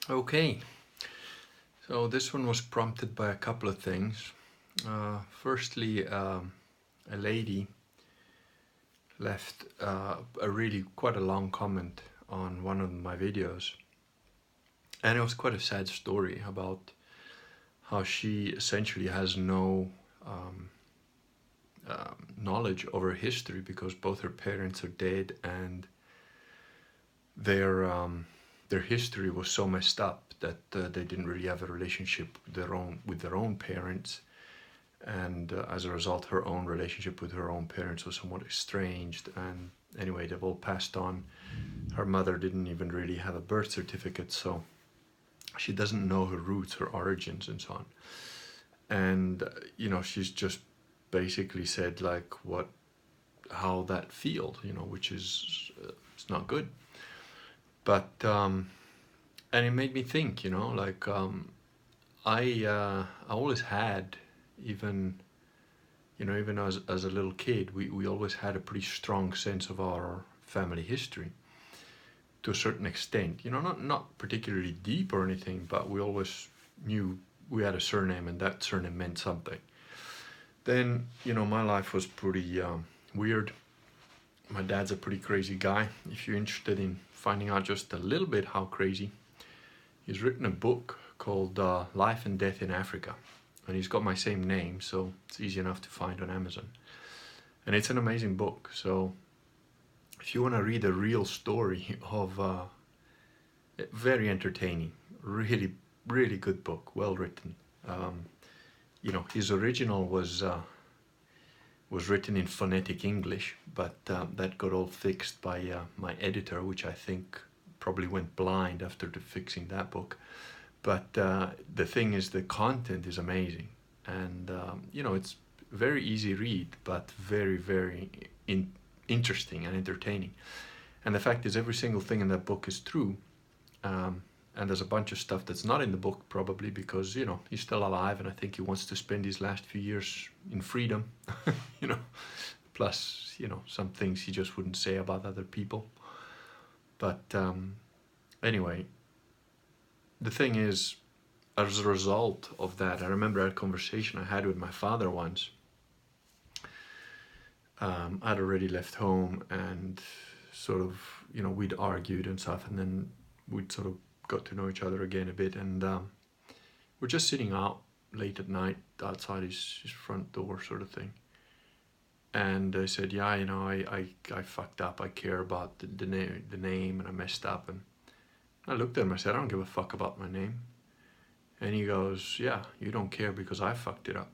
Okay, so this one was prompted by a couple of things. Firstly, a lady left a really quite a long comment on one of my videos, and it was quite a sad story about how she essentially has no um, knowledge of her history because both her parents are dead, and their um, their history was so messed up that they didn't really have a relationship with their own parents, and as a result, her own relationship with her own parents was somewhat estranged. And anyway, they've all passed on. Her mother didn't even really have a birth certificate, so she doesn't know her roots, her origins, and so on. And she's just basically said like how that feels, which is it's not good. But and it made me think, like I always had, even even as a little kid, we always had a pretty strong sense of our family history to a certain extent. Not particularly deep or anything, but we always knew we had a surname and that surname meant something. Then my life was pretty weird. My dad's a pretty crazy guy. If you're interested in finding out just a little bit how crazy, he's written a book called Life and Death in Africa, and he's got my same name, so it's easy enough to find on Amazon. And it's an amazing book. So if you want to read a real story of very entertaining, really, really good book, well written. His original was written in phonetic English, but that got all fixed by my editor, which I think probably went blind after fixing that book. But the thing is, the content is amazing, and it's very easy read, but very, very interesting and entertaining. And the fact is, every single thing in that book is true. And there's a bunch of stuff that's not in the book, probably because he's still alive, and I think he wants to spend his last few years in freedom. you know Plus some things he just wouldn't say about other people. But anyway, the thing is, as a result of that, I remember a conversation I had with my father once. I'd already left home, and sort of we'd argued and stuff, and then we'd sort of got to know each other again a bit, and we're just sitting out late at night outside his front door, sort of thing. And I said, yeah, I fucked up. I care about the name, and I messed up. And I looked at him. I said, I don't give a fuck about my name. And he goes, yeah, you don't care because I fucked it up.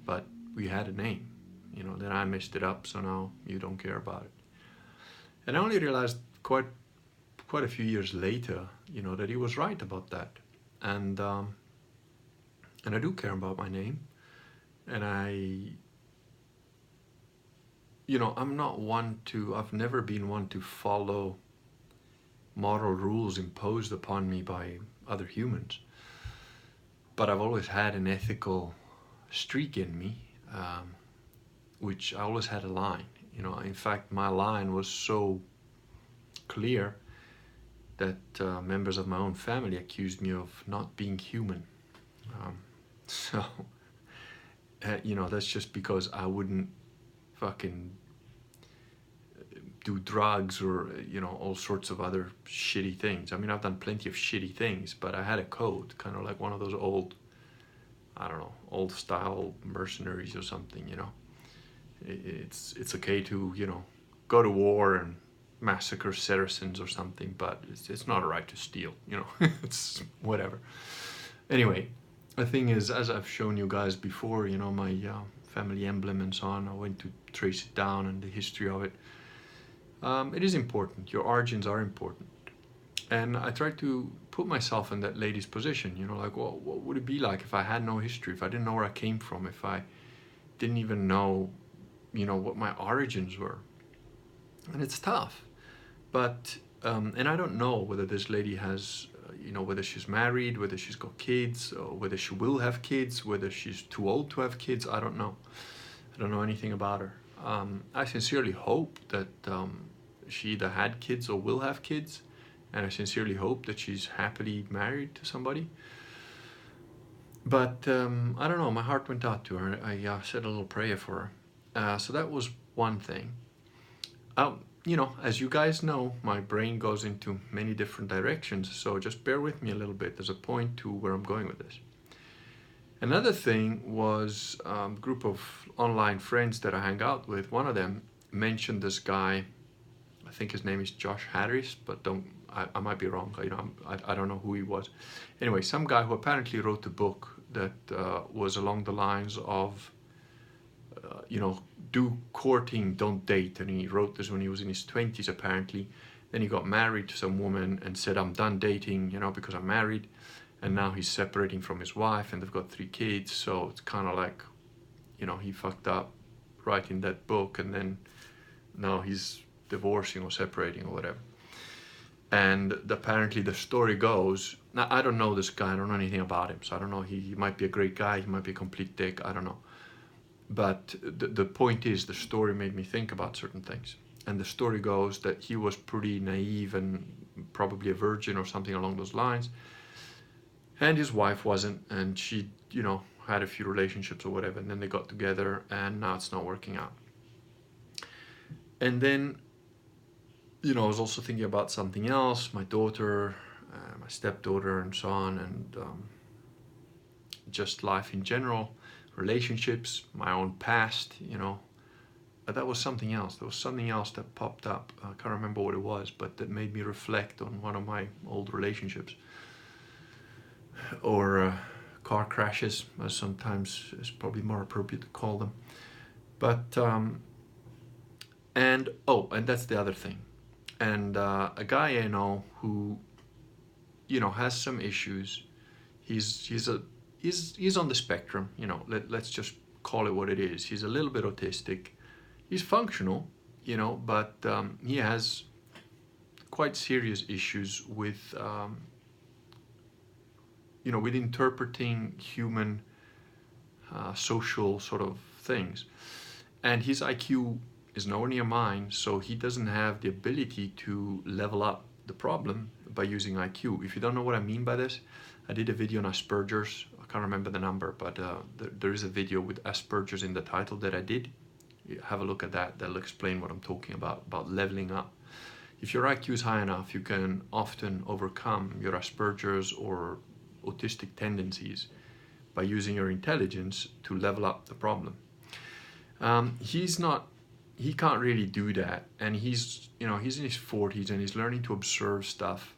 But we had a name, then I messed it up, so now you don't care about it. And I only realized quite a few years later, that he was right about that. And I do care about my name. And I've never been one to follow moral rules imposed upon me by other humans. But I've always had an ethical streak in me, which I always had a line. In fact, my line was so clear that members of my own family accused me of not being human. So, that's just because I wouldn't fucking do drugs or, all sorts of other shitty things. I mean, I've done plenty of shitty things, but I had a code, kind of like one of those old style mercenaries or something, It's okay to, go to war and massacre Saracens or something, but it's not a right to steal, It's whatever. Anyway, the thing is, as I've shown you guys before, my family emblem and so on, I went to trace it down and the history of it. It is important. Your origins are important. And I tried to put myself in that lady's position, like, well, what would it be like if I had no history, if I didn't know where I came from, if I didn't even know, what my origins were. And it's tough. But, and I don't know whether this lady has, whether she's married, whether she's got kids, or whether she will have kids, whether she's too old to have kids. I don't know. I don't know anything about her. I sincerely hope that she either had kids or will have kids, and I sincerely hope that she's happily married to somebody. But I don't know, my heart went out to her. I said a little prayer for her. So that was one thing. You know, as you guys know, my brain goes into many different directions, so just bear with me a little bit. There's a point to where I'm going with this. Another thing was a group of online friends that I hang out with. One of them mentioned this guy, I think his name is Josh Harris, but I might be wrong. You know, I don't know who he was. Anyway, some guy who apparently wrote a book that was along the lines of, you know, do courting, don't date. And he wrote this when he was in his 20s, apparently. Then he got married to some woman and said, I'm done dating, you know, because I'm married. And now he's separating from his wife and they've got 3 kids. So it's kind of like, you know, he fucked up writing that book and then now he's divorcing or separating or whatever. And apparently the story goes, now I don't know this guy, I don't know anything about him, so I don't know, he might be a great guy, he might be a complete dick, I don't know. But the point is, the story made me think about certain things. And the story goes that he was pretty naive and probably a virgin or something along those lines. And his wife wasn't, and she, you know, had a few relationships or whatever, and then they got together and now it's not working out. And then, you know, I was also thinking about something else, my daughter, my stepdaughter and so on, and just life in general, relationships, my own past, you know. But that was something else. There was something else that popped up. I can't remember what it was, but that made me reflect on one of my old relationships. Or car crashes, as sometimes is probably more appropriate to call them. But, and that's the other thing. And a guy I know who, you know, has some issues. He's on the spectrum, you know, let's just call it what it is. He's a little bit autistic. He's functional, you know, but he has quite serious issues with, you know, with interpreting human social sort of things. And his IQ is nowhere near mine, so he doesn't have the ability to level up the problem by using IQ. If you don't know what I mean by this, I did a video on Asperger's. I can't remember the number, but there is a video with Asperger's in the title that I did. Have a look at that. That'll explain what I'm talking about leveling up. If your IQ is high enough, you can often overcome your Asperger's or autistic tendencies by using your intelligence to level up the problem. He can't really do that, and he's in his 40s and he's learning to observe stuff,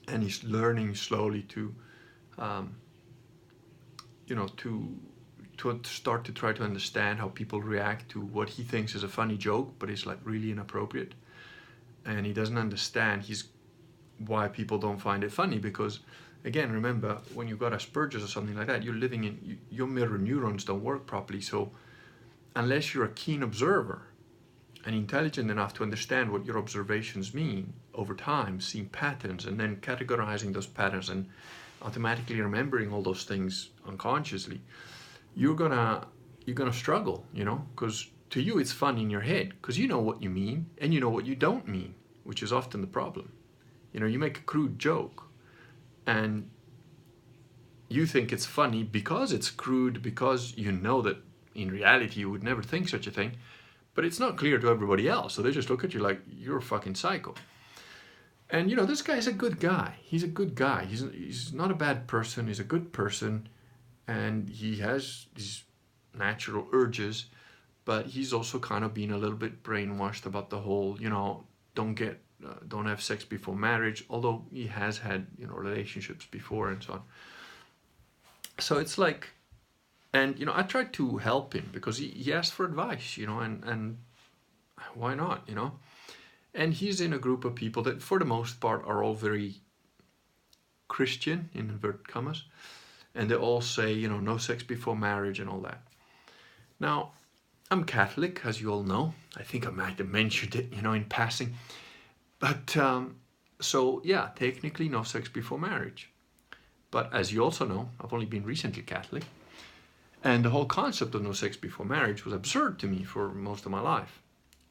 and he's learning slowly to start to try to understand how people react to what he thinks is a funny joke, but is like really inappropriate. And he doesn't understand why people don't find it funny, because again, remember, when you've got Asperger's or something like that, you're living in, your mirror neurons don't work properly. So unless you're a keen observer and intelligent enough to understand what your observations mean over time, seeing patterns and then categorizing those patterns and automatically remembering all those things unconsciously, you're gonna struggle, you know, because to you it's fun in your head because you know what you mean and you know what you don't mean, which is often the problem. You know, you make a crude joke and you think it's funny because it's crude, because you know that in reality you would never think such a thing, but it's not clear to everybody else, so they just look at you like you're a fucking psycho. And you know, this guy's a good guy. He's a good guy. He's not a bad person. He's a good person, and he has these natural urges, but he's also kind of been a little bit brainwashed about the whole, you know, don't have sex before marriage, although he has had, you know, relationships before and so on. So it's like, and you know, I tried to help him because he asked for advice, you know, and why not, you know? And he's in a group of people that for the most part are all very Christian, in inverted commas, and they all say, you know, no sex before marriage and all that. Now, I'm Catholic, as you all know. I think I might have mentioned it, you know, in passing. But, so yeah, technically no sex before marriage. But as you also know, I've only been recently Catholic. And the whole concept of no sex before marriage was absurd to me for most of my life.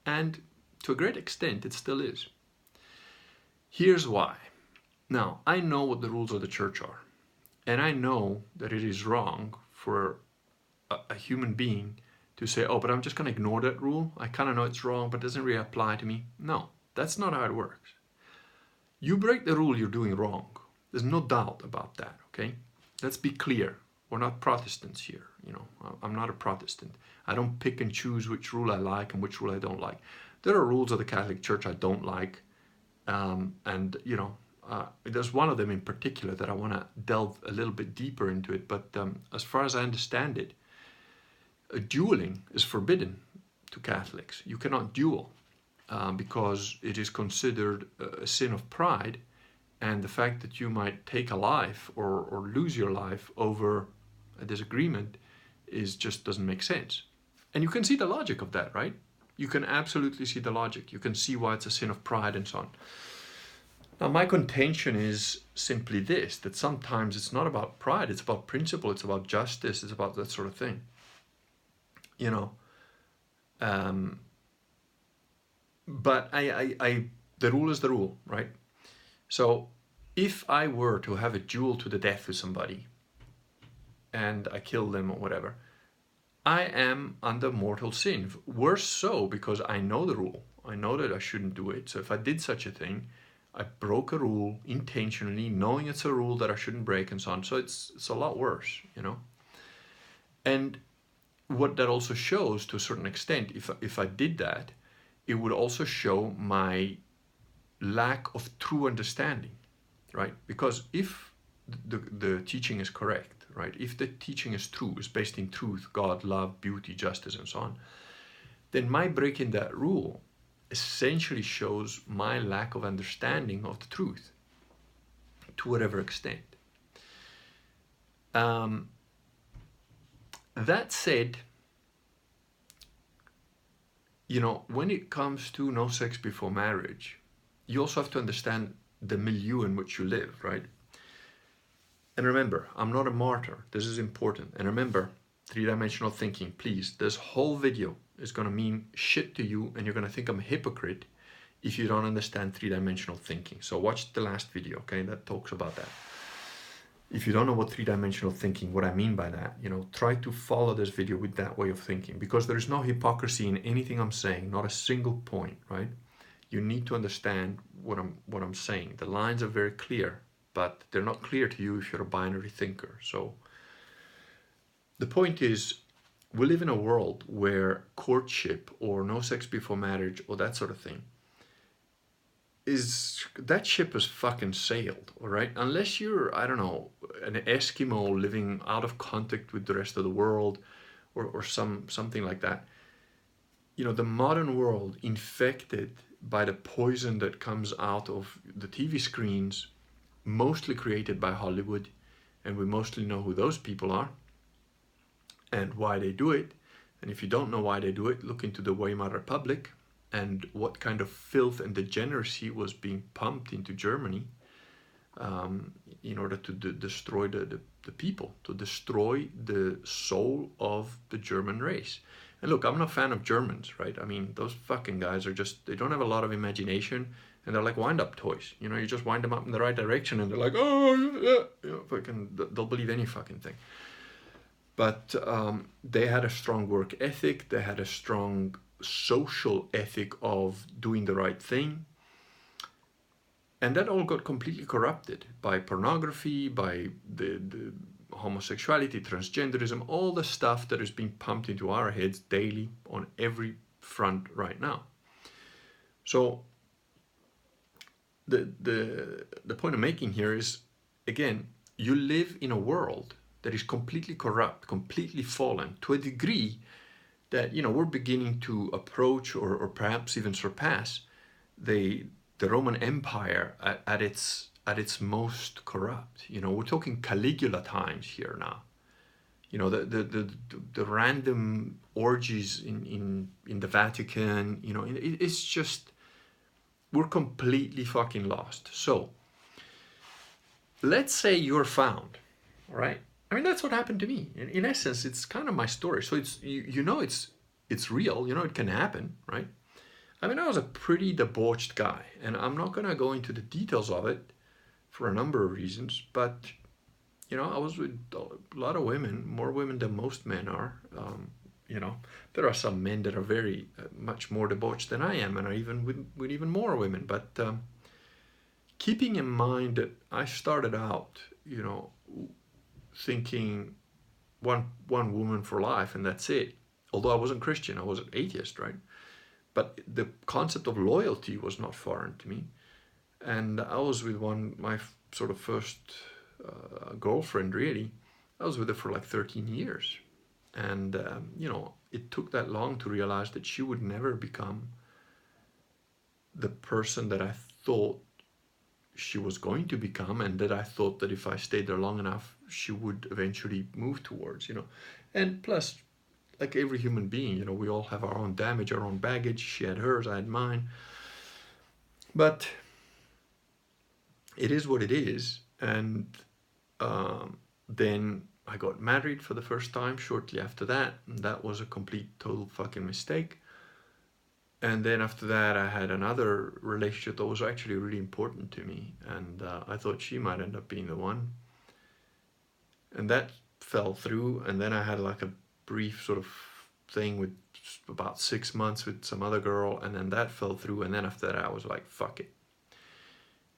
And to a great extent, it still is. Here's why. Now, I know what the rules of the church are, and I know that it is wrong for a human being to say, oh, but I'm just going to ignore that rule. I kind of know it's wrong, but it doesn't really apply to me. No, that's not how it works. You break the rule, you're doing wrong. There's no doubt about that, okay? Let's be clear. We're not Protestants here, you know. I'm not a Protestant. I don't pick and choose which rule I like and which rule I don't like. There are rules of the Catholic Church I don't like, and, you know, there's one of them in particular that I want to delve a little bit deeper into it, but as far as I understand it, dueling is forbidden to Catholics. You cannot duel because it is considered a sin of pride, and the fact that you might take a life or lose your life over a disagreement just doesn't make sense. And you can see the logic of that, right? You can absolutely see the logic. You can see why it's a sin of pride and so on. Now, my contention is simply this, that sometimes it's not about pride, it's about principle, it's about justice, it's about that sort of thing. You know, but the rule is the rule, right? So if I were to have a duel to the death with somebody and I kill them or whatever, I am under mortal sin. Worse so, because I know the rule. I know that I shouldn't do it. So if I did such a thing, I broke a rule intentionally, knowing it's a rule that I shouldn't break and so on. So it's a lot worse, you know. And what that also shows, to a certain extent, if I did that, it would also show my lack of true understanding, right? Because if the teaching is correct, right? If the teaching is true, is based in truth, God, love, beauty, justice, and so on, then my breaking that rule essentially shows my lack of understanding of the truth, to whatever extent. That said, you know, when it comes to no sex before marriage, you also have to understand the milieu in which you live, right? And remember, I'm not a martyr. This is important. And remember, three-dimensional thinking, please. This whole video is going to mean shit to you, and you're going to think I'm a hypocrite if you don't understand three-dimensional thinking. So watch the last video, okay? That talks about that. If you don't know what three-dimensional thinking, what I mean by that, you know, try to follow this video with that way of thinking, because there is no hypocrisy in anything I'm saying, not a single point, right? You need to understand what I'm saying. The lines are very clear, but they're not clear to you if you're a binary thinker. So the point is, we live in a world where courtship or no sex before marriage or that sort of thing that ship has fucking sailed, all right? Unless you're, I don't know, an Eskimo living out of contact with the rest of the world or something like that. You know, the modern world, infected by the poison that comes out of the TV screens, mostly created by Hollywood, and we mostly know who those people are and why they do it. And if you don't know why they do it, look into the Weimar Republic and what kind of filth and degeneracy was being pumped into Germany in order to destroy the people, to destroy the soul of the German race. And look, I'm not a fan of Germans, right? I mean, those fucking guys are just, they don't have a lot of imagination, and they're like wind-up toys. You know, you just wind them up in the right direction and they're like, oh, yeah, you know, fucking, they'll believe any fucking thing. But they had a strong work ethic, they had a strong social ethic of doing the right thing. And that all got completely corrupted by pornography, by the homosexuality, transgenderism, all the stuff that is being pumped into our heads daily on every front right now. So the point I'm making here is, again, you live in a world that is completely corrupt, completely fallen, to a degree that, you know, we're beginning to approach or perhaps even surpass the Roman Empire at its most corrupt. You know, we're talking Caligula times here now. You know, the random orgies in the Vatican. You know, it's just, we're completely fucking lost. So let's say you're found, all right? I mean, that's what happened to me. In essence, it's kind of my story. So it's you know it's real. You know, it can happen, right? I mean, I was a pretty debauched guy, and I'm not going to go into the details of it for a number of reasons, but, you know, I was with a lot of women, more women than most men are. You know, there are some men that are very much more debauched than I am, and are even with even more women. But keeping in mind that I started out, you know, thinking one woman for life and that's it. Although I wasn't Christian, I was an atheist, right? But the concept of loyalty was not foreign to me. And I was with my sort of first girlfriend, really. I was with her for like 13 years. And, you know, it took that long to realize that she would never become the person that I thought she was going to become, and that I thought that if I stayed there long enough, she would eventually move towards, you know. And plus, like every human being, you know, we all have our own damage, our own baggage. She had hers, I had mine. But it is what it is. And then I got married for the first time shortly after that. And that was a complete, total fucking mistake. And then after that, I had another relationship that was actually really important to me. And I thought she might end up being the one. And that fell through. And then I had like a brief sort of thing with about 6 months with some other girl. And then that fell through. And then after that, I was like, fuck it.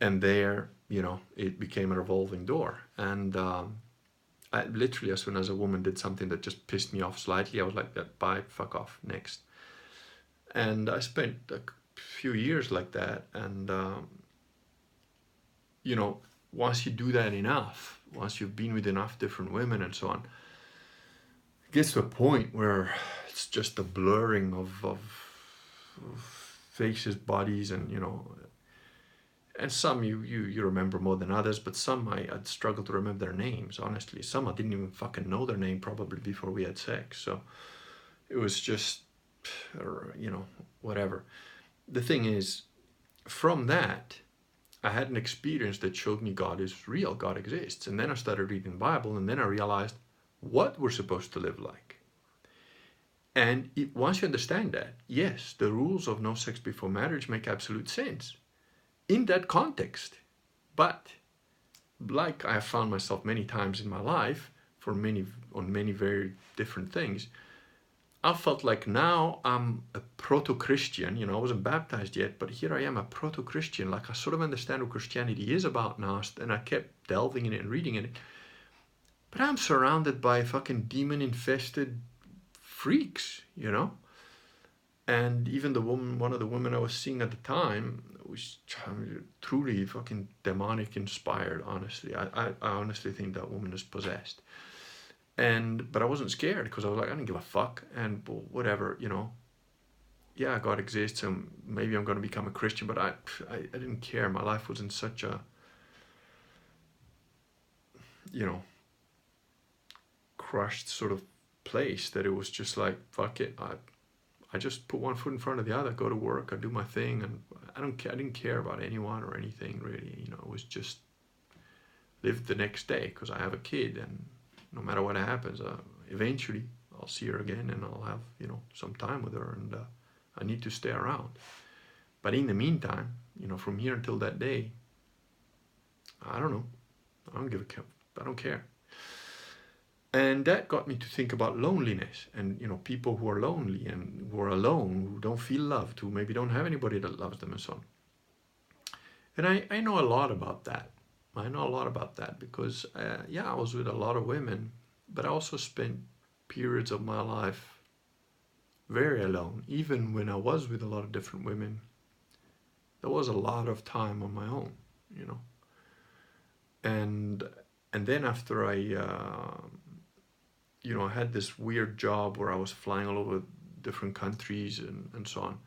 And there, you know, it became a revolving door. And I literally, as soon as a woman did something that just pissed me off slightly, I was like, bye, fuck off, next. And I spent a few years like that. And, you know, once you do that enough, once you've been with enough different women and so on, it gets to a point where it's just a blurring of faces, bodies, and, you know, and some you remember more than others, but some I'd struggle to remember their names, honestly. Some I didn't even fucking know their name probably before we had sex. So it was just, you know, whatever. The thing is, from that, I had an experience that showed me God is real, God exists. And then I started reading the Bible, and then I realized what we're supposed to live like. And once you understand that, yes, the rules of no sex before marriage make absolute sense in that context. But like I have found myself many times in my life on many very different things, I felt like now I'm a proto-Christian. You know, I wasn't baptized yet, but here I am, a proto-Christian. Like I sort of understand what Christianity is about now, and I kept delving in it and reading it. But I'm surrounded by fucking demon-infested freaks, you know? And even one of the women I was seeing at the time was truly fucking demonic inspired, honestly. I honestly think that woman is possessed. But I wasn't scared because I was like, I don't give a fuck, and whatever, you know. Yeah, God exists, and maybe I'm going to become a Christian, but I didn't care. My life was in such a, you know, crushed sort of place that it was just like, fuck it. I just put one foot in front of the other, go to work, I do my thing, and I didn't care about anyone or anything really. You know, it was just live the next day because I have a kid, and no matter what happens, eventually I'll see her again, and I'll have, you know, some time with her, and I need to stay around. But in the meantime, you know, from here until that day, I don't know. I don't care. And that got me to think about loneliness, and, you know, people who are lonely and who are alone, who don't feel loved, who maybe don't have anybody that loves them and so on. And I know a lot about that. I know a lot about that because, yeah, I was with a lot of women, but I also spent periods of my life very alone. Even when I was with a lot of different women, there was a lot of time on my own, you know. And then after I, you know, I had this weird job where I was flying all over different countries and so on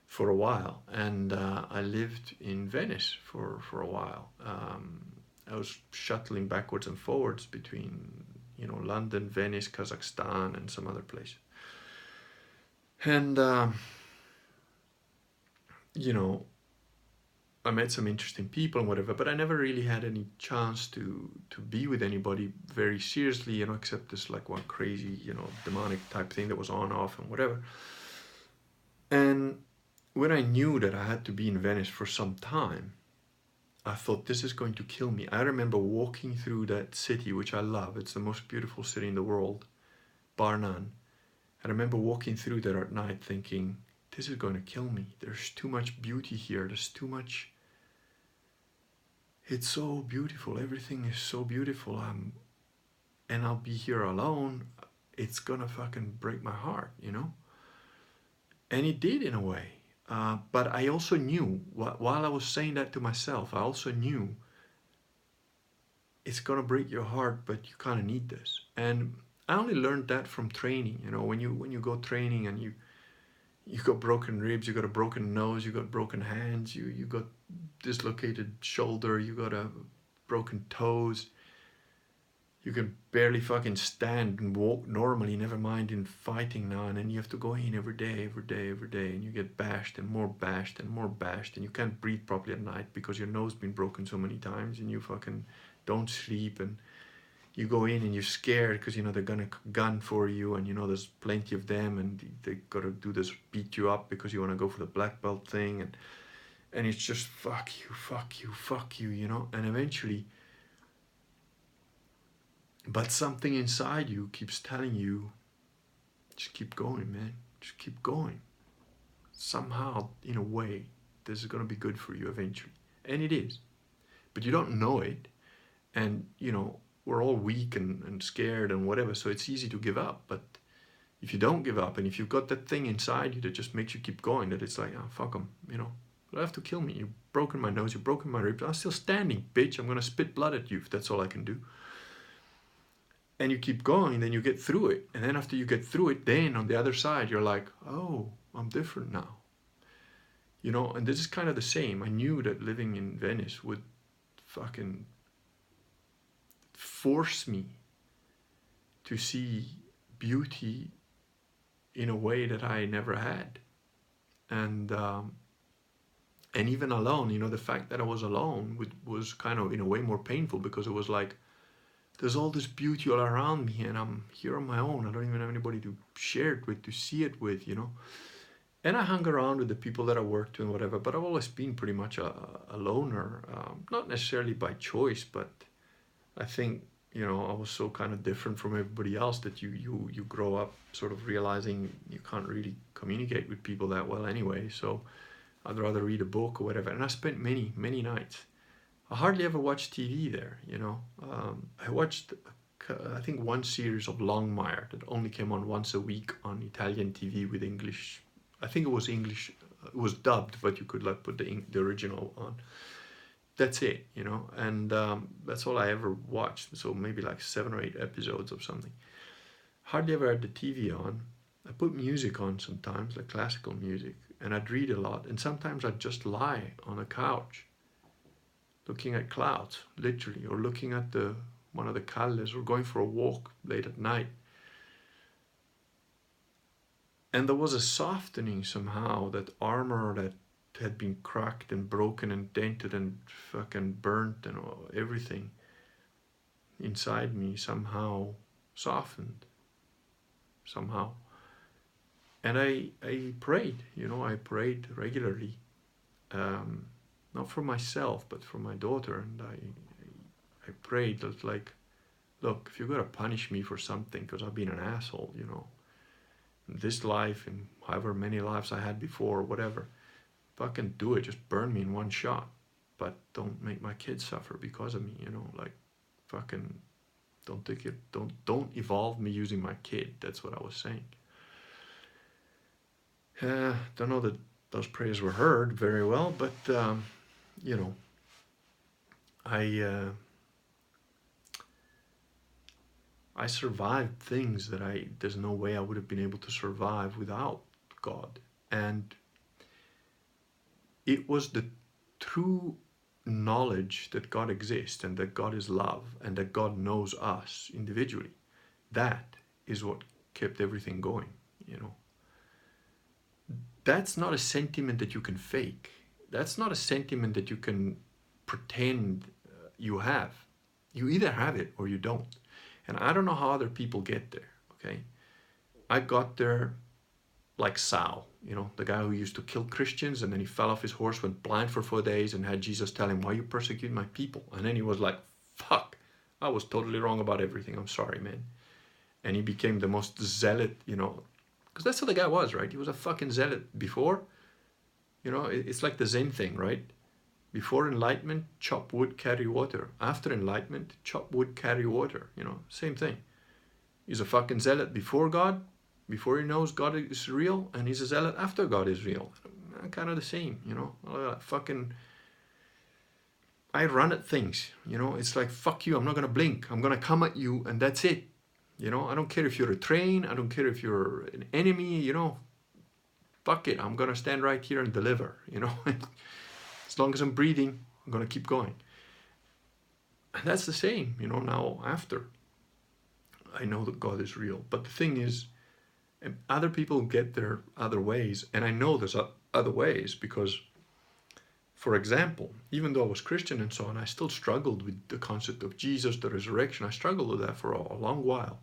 for a while. And I lived in Venice for a while. I was shuttling backwards and forwards between, you know, London, Venice, Kazakhstan, and some other place. And, you know, I met some interesting people and whatever, but I never really had any chance to be with anybody very seriously, you know, except this like one crazy, you know, demonic type thing that was on, off, and whatever. And when I knew that I had to be in Venice for some time, I thought, this is going to kill me. I remember walking through that city, which I love. It's the most beautiful city in the world, bar none. I remember walking through there at night thinking, this is going to kill me. There's too much beauty here. There's too much. It's so beautiful. Everything is so beautiful. And I'll be here alone. It's gonna fucking break my heart, you know? And it did in a way. But I also knew, while I was saying that to myself, I also knew it's gonna break your heart, but you kind of need this. And I only learned that from training. You know, when you go training and you got broken ribs, you got a broken nose, you got broken hands, you got dislocated shoulder, you got a broken toes. You can barely fucking stand and walk normally, never mind in fighting now. And then you have to go in every day, and you get bashed and more bashed and more bashed, and you can't breathe properly at night because your nose been broken so many times, and you fucking don't sleep, and you go in and you're scared because you know they're gonna gun for you, and you know there's plenty of them, and they gotta do this, beat you up because you want to go for the black belt thing, and it's just fuck you, you know. And eventually, but something inside you keeps telling you, just keep going, man. Just keep going. Somehow, in a way, this is going to be good for you eventually. And it is. But you don't know it. And, you know, we're all weak and scared and whatever, so it's easy to give up. But if you don't give up, and if you've got that thing inside you that just makes you keep going, that it's like, oh, fuck them, you know. You'll have to kill me. You've broken my nose, you've broken my ribs. I'm still standing, bitch. I'm going to spit blood at you if that's all I can do. And you keep going, then you get through it. And then after you get through it, then on the other side, you're like, oh, I'm different now. You know, and this is kind of the same. I knew that living in Venice would fucking force me to see beauty in a way that I never had. And even alone, you know, the fact that I was alone was kind of in a way more painful, because it was like, there's all this beauty all around me, and I'm here on my own. I don't even have anybody to share it with, to see it with, you know. And I hung around with the people that I worked with and whatever, but I've always been pretty much a loner, not necessarily by choice, but I think, you know, I was so kind of different from everybody else that you grow up sort of realizing you can't really communicate with people that well anyway. So I'd rather read a book or whatever. And I spent many, many nights. I hardly ever watched TV there, you know. I watched, I think, one series of Longmire that only came on once a week on Italian TV with English. I think it was English. It was dubbed, but you could like put the original on. That's it, you know. And that's all I ever watched. So maybe like 7 or 8 episodes of something. Hardly ever had the TV on. I put music on sometimes, like classical music, and I'd read a lot. And sometimes I'd just lie on a couch, looking at clouds, literally, or looking at one of the calles, or going for a walk late at night. And there was a softening somehow, that armor that had been cracked and broken and dented and fucking burnt and everything inside me somehow softened, somehow. And I prayed, you know, I prayed regularly. Not for myself, but for my daughter. And I prayed that, like, look, if you're going to punish me for something because I've been an asshole, you know, in this life and however many lives I had before, whatever, fucking do it. Just burn me in one shot. But don't make my kids suffer because of me, you know, like, fucking don't take it, don't evolve me using my kid. That's what I was saying. Don't know that those prayers were heard very well, but you know, I survived things that there's no way I would have been able to survive without God. And it was the true knowledge that God exists and that God is love and that God knows us individually. That is what kept everything going, you know. That's not a sentiment that you can fake. That's not a sentiment that you can pretend you have. You either have it or you don't. And I don't know how other people get there, okay? I got there like Saul, you know, the guy who used to kill Christians, and then he fell off his horse, went blind for 4 days, and had Jesus tell him, why you persecute my people? And then he was like, fuck, I was totally wrong about everything. I'm sorry, man. And he became the most zealot, you know, because that's how the guy was, right? He was a fucking zealot before. You know, it's like the Zen thing, right? Before enlightenment, chop wood, carry water. After enlightenment, chop wood, carry water. You know, same thing. He's a fucking zealot before God, before he knows God is real, and he's a zealot after God is real. Kind of the same, you know. I run at things, you know. It's like, fuck you, I'm not going to blink. I'm going to come at you, and that's it. You know, I don't care if you're a train. I don't care if you're an enemy, you know. Fuck it, I'm going to stand right here and deliver, you know. As long as I'm breathing, I'm going to keep going. And that's the same, you know, now after I know that God is real. But the thing is, other people get their other ways, and I know there's other ways because, for example, even though I was Christian and so on, I still struggled with the concept of Jesus, the resurrection. I struggled with that for a long while.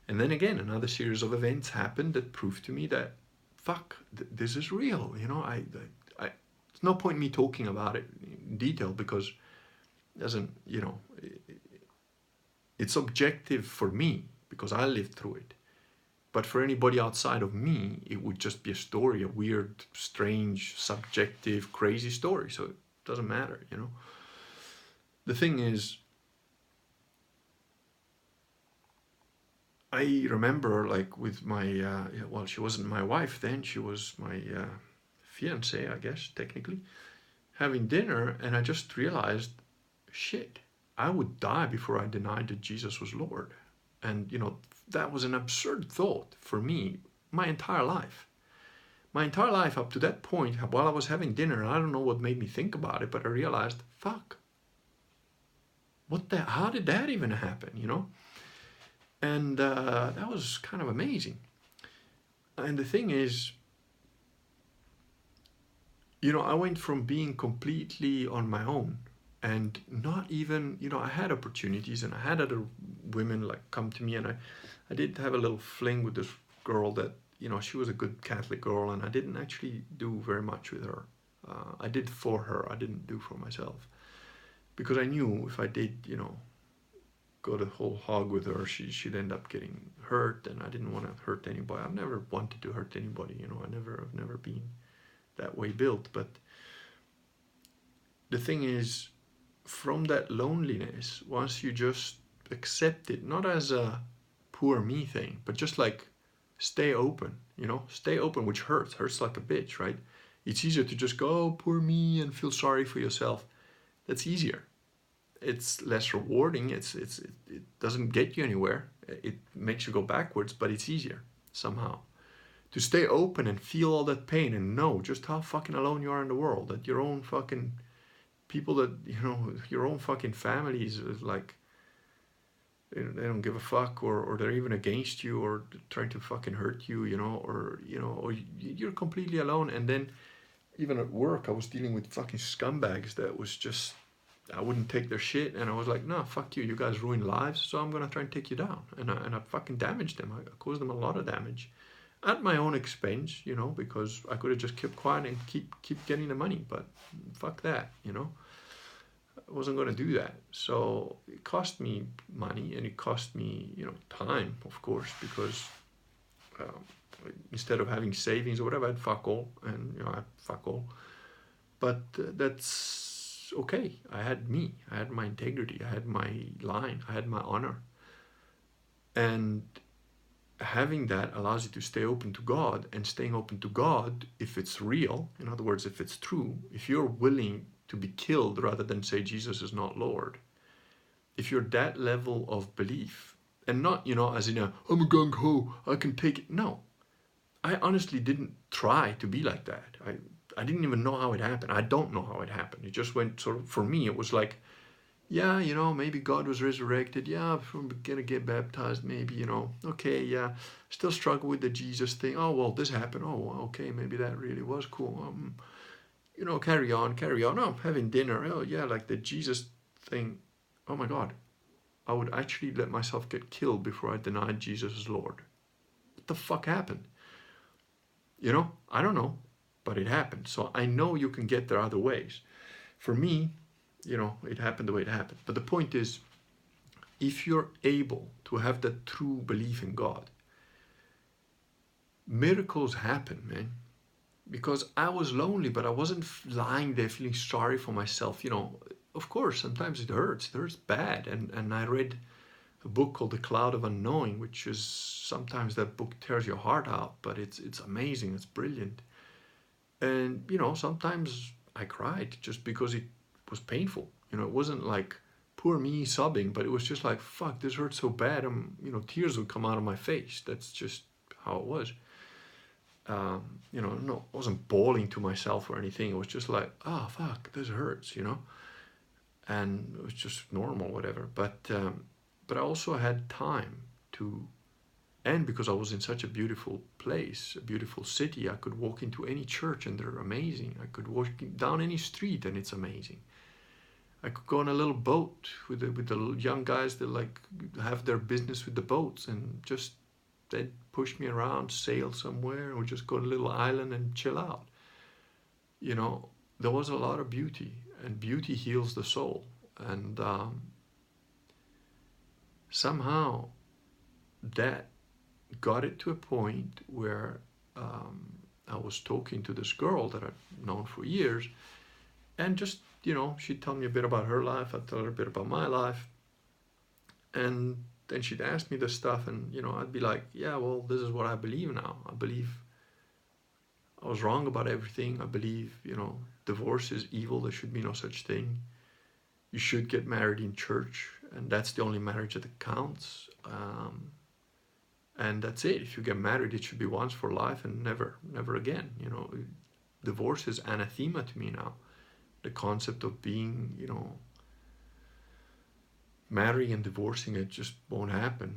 And then again, another series of events happened that proved to me that, fuck, this is real. You know, there's no point in me talking about it in detail because it doesn't, you know, it's objective for me because I lived through it. But for anybody outside of me, it would just be a story, a weird, strange, subjective, crazy story. So it doesn't matter, you know. The thing is, I remember, like, with my, well, she wasn't my wife then, she was my fiancée, I guess, technically, having dinner, and I just realized, shit, I would die before I denied that Jesus was Lord. And, you know, that was an absurd thought for me my entire life. My entire life up to that point, while I was having dinner, I don't know what made me think about it, but I realized, fuck, how did that even happen, you know? And that was kind of amazing. And the thing is, you know, I went from being completely on my own and not even, you know, I had opportunities and I had other women like come to me, and I did have a little fling with this girl that, you know, she was a good Catholic girl, and I didn't actually do very much with her. I did for her, I didn't do for myself. Because I knew if I did, you know, go the whole hog with her, she'd end up getting hurt, and I didn't want to hurt anybody. I've never wanted to hurt anybody, you know, I've never been that way built. But the thing is, from that loneliness, once you just accept it, not as a poor me thing, but just like stay open, you know, stay open, which hurts like a bitch, right? It's easier to just go, oh, poor me, and feel sorry for yourself. That's easier. It's less rewarding. It doesn't get you anywhere. It makes you go backwards, but it's easier somehow to stay open and feel all that pain and know just how fucking alone you are in the world, that your own fucking people, that, you know, your own fucking families is like, they don't give a fuck, or they're even against you, or trying to fucking hurt you, you know, or you're completely alone. And then even at work, I was dealing with fucking scumbags that was just, I wouldn't take their shit, and I was like, no, fuck you, you guys ruin lives, so I'm gonna try and take you down. And I fucking damaged them. I caused them a lot of damage at my own expense, you know, because I could have just kept quiet and keep getting the money, but fuck that, you know. I wasn't going to do that. So it cost me money, and it cost me, you know, time, of course, because instead of having savings or whatever, I had fuck all, and, you know, I had fuck all. But that's okay. I had me. I had my integrity. I had my line. I had my honor. And having that allows you to stay open to God, and staying open to God, if it's real, in other words, if it's true, if you're willing to be killed rather than say Jesus is not Lord, if you're that level of belief, and not, you know, as in I'm a gung-ho, I can take it. No, I honestly didn't try to be like that. I didn't even know how it happened. I don't know how it happened. It just went sort of, for me, it was like, yeah, you know, maybe God was resurrected. Yeah, I'm gonna get baptized, maybe, you know. Okay, yeah, still struggle with the Jesus thing. Oh, well, this happened. Oh, okay, maybe that really was cool. You know, carry on. Oh, I'm having dinner. Oh, yeah, like the Jesus thing. Oh my God, I would actually let myself get killed before I denied Jesus as Lord. What the fuck happened? I don't know, but it happened. So I know you can get there other ways. For me, it happened the way it happened. But the point is, if you're able to have that true belief in God, miracles happen, man. Because I was lonely, but I wasn't lying there feeling sorry for myself. Of course, sometimes it hurts. It hurts bad. And I read a book called The Cloud of Unknowing, which is, sometimes that book tears your heart out, but it's amazing. It's brilliant. And, sometimes I cried just because it was painful. It wasn't like poor me sobbing, but it was just like, fuck, this hurts so bad. Tears would come out of my face. That's just how it was. No, I wasn't bawling to myself or anything. It was just like, oh, fuck, this hurts, and it was just normal, whatever. But I also had time to, and because I was in such a beautiful place, a beautiful city, I could walk into any church and they're amazing. I could walk down any street and it's amazing. I could go on a little boat with the young guys that like have their business with the boats, and just they'd push me around, sail somewhere, or just go to a little island and chill out. There was a lot of beauty, and beauty heals the soul. And somehow that got it to a point where I was talking to this girl that I'd known for years, and just, she'd tell me a bit about her life, I'd tell her a bit about my life, and then she'd ask me this stuff, and I'd be like, yeah, well, this is what I believe now. I believe I was wrong about everything. I believe, divorce is evil. There should be no such thing. You should get married in church, and that's the only marriage that counts. And that's it. If you get married, it should be once for life and never again. Divorce is anathema to me now. The concept of being, marrying and divorcing, it just won't happen.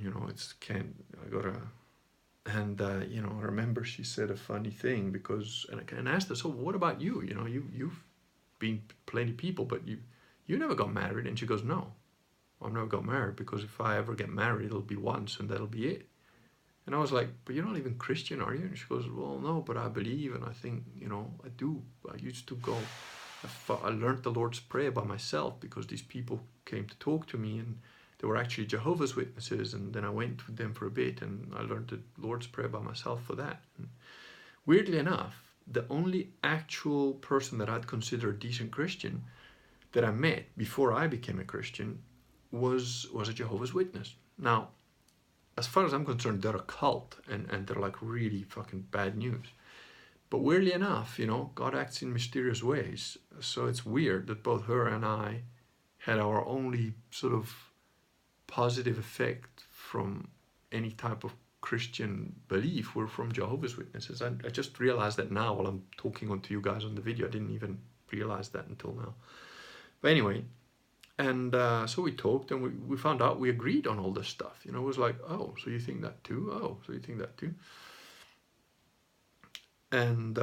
I remember she said a funny thing, because, and I asked her, so what about you? You've been plenty people, but you never got married. And she goes, no, I've never got married, because if I ever get married, it'll be once and that'll be it. And I was like, but you're not even Christian, are you? And she goes, well, no, but I believe, and I think, I do. I used to go, I learned the Lord's Prayer by myself, because these people came to talk to me, and they were actually Jehovahs Witnesses, and then I went with them for a bit, and I learned the Lord's Prayer by myself for that. And weirdly enough, the only actual person that I'd consider a decent Christian that I met before I became a Christian was a Jehovah's Witness. Now, as far as I'm concerned, they're a cult, and they're like really fucking bad news. But weirdly enough, God acts in mysterious ways. So it's weird that both her and I had our only sort of positive effect from any type of Christian belief were from Jehovah's Witnesses. I just realized that now while I'm talking to you guys on the video. I didn't even realize that until now. But anyway, and so we talked, and we found out we agreed on all this stuff. It was like, oh, so you think that too? Oh, so you think that too? And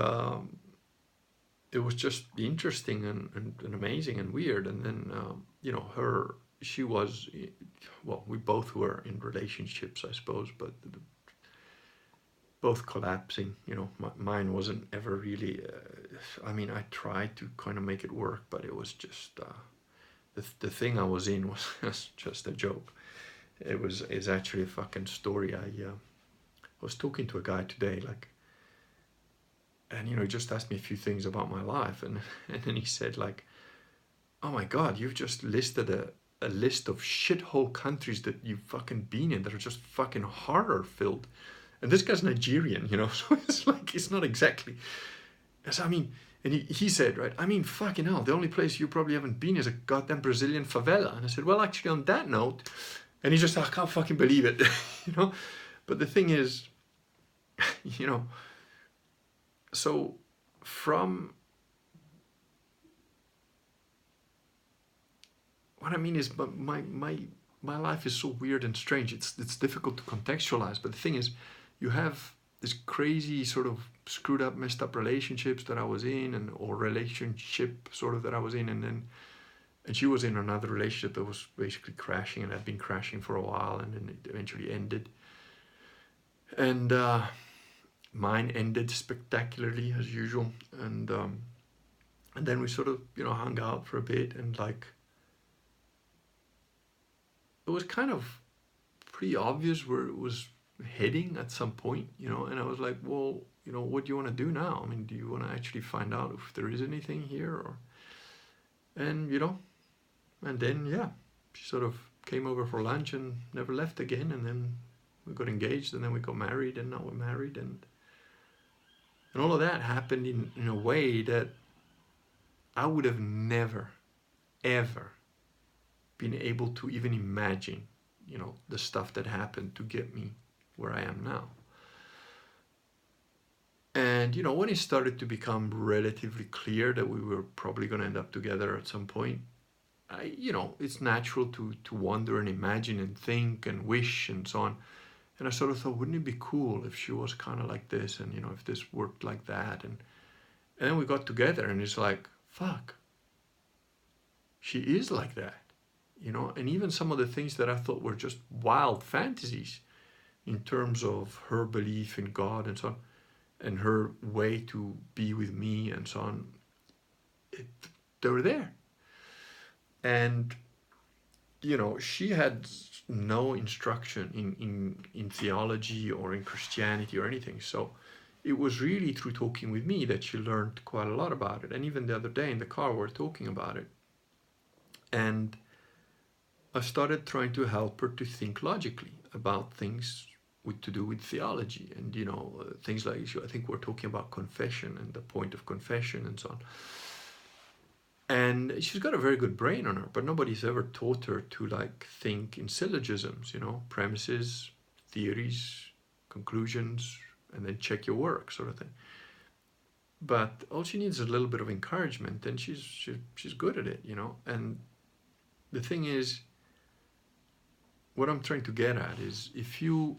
it was just interesting and amazing and weird. And then, she was, well, we both were in relationships, I suppose, but both collapsing. Mine wasn't ever really, I tried to kind of make it work, but it was just, the thing I was in was just a joke. It's actually a fucking story. I was talking to a guy today, and he just asked me a few things about my life, and then he said, like, oh my God, you've just listed a list of shithole countries that you've fucking been in that are just fucking horror filled. And this guy's Nigerian, so it's like, it's not exactly, and he said, right, fucking hell, the only place you probably haven't been is a goddamn Brazilian favela. And I said, well, actually, on that note, and he just, I can't fucking believe it, But the thing is, so from, what I mean is, my life is so weird and strange. It's difficult to contextualize. But the thing is, you have this crazy sort of screwed up, messed up relationships that I was in, or relationship sort of that I was in, and she was in another relationship that was basically crashing, and had been crashing for a while, and then it eventually ended. And mine ended spectacularly as usual, and then we sort of, you know, hung out for a bit, and like it was kind of pretty obvious where it was heading at some point, you know, and I was like, well, you know, what do you want to do now? I mean, do you want to actually find out if there is anything here, or, and you know, and then yeah, she sort of came over for lunch and never left again, and then we got engaged, and then we got married, and now we're married, and all of that happened in a way that I would have never, ever been able to even imagine, you know, the stuff that happened to get me where I am now. And, you know, when it started to become relatively clear that we were probably going to end up together at some point, you know, it's natural to wonder and imagine and think and wish and so on. And I sort of thought, wouldn't it be cool if she was kind of like this, and, you know, if this worked like that. And then we got together, and it's like, fuck, she is like that, you know. And even some of the things that I thought were just wild fantasies in terms of her belief in God and so on, and her way to be with me and so on, they were there. And, you know, she had no instruction in theology or in Christianity or anything. So it was really through talking with me that she learned quite a lot about it. And even the other day in the car, we were talking about it. And I started trying to help her to think logically about things to do with theology, and, you know, things like, I think we're talking about confession and the point of confession and so on. And she's got a very good brain on her, but nobody's ever taught her to like think in syllogisms, you know, premises, theories, conclusions, and then check your work, sort of thing. But all she needs is a little bit of encouragement, and she's good at it, you know. And the thing is, what I'm trying to get at is, if you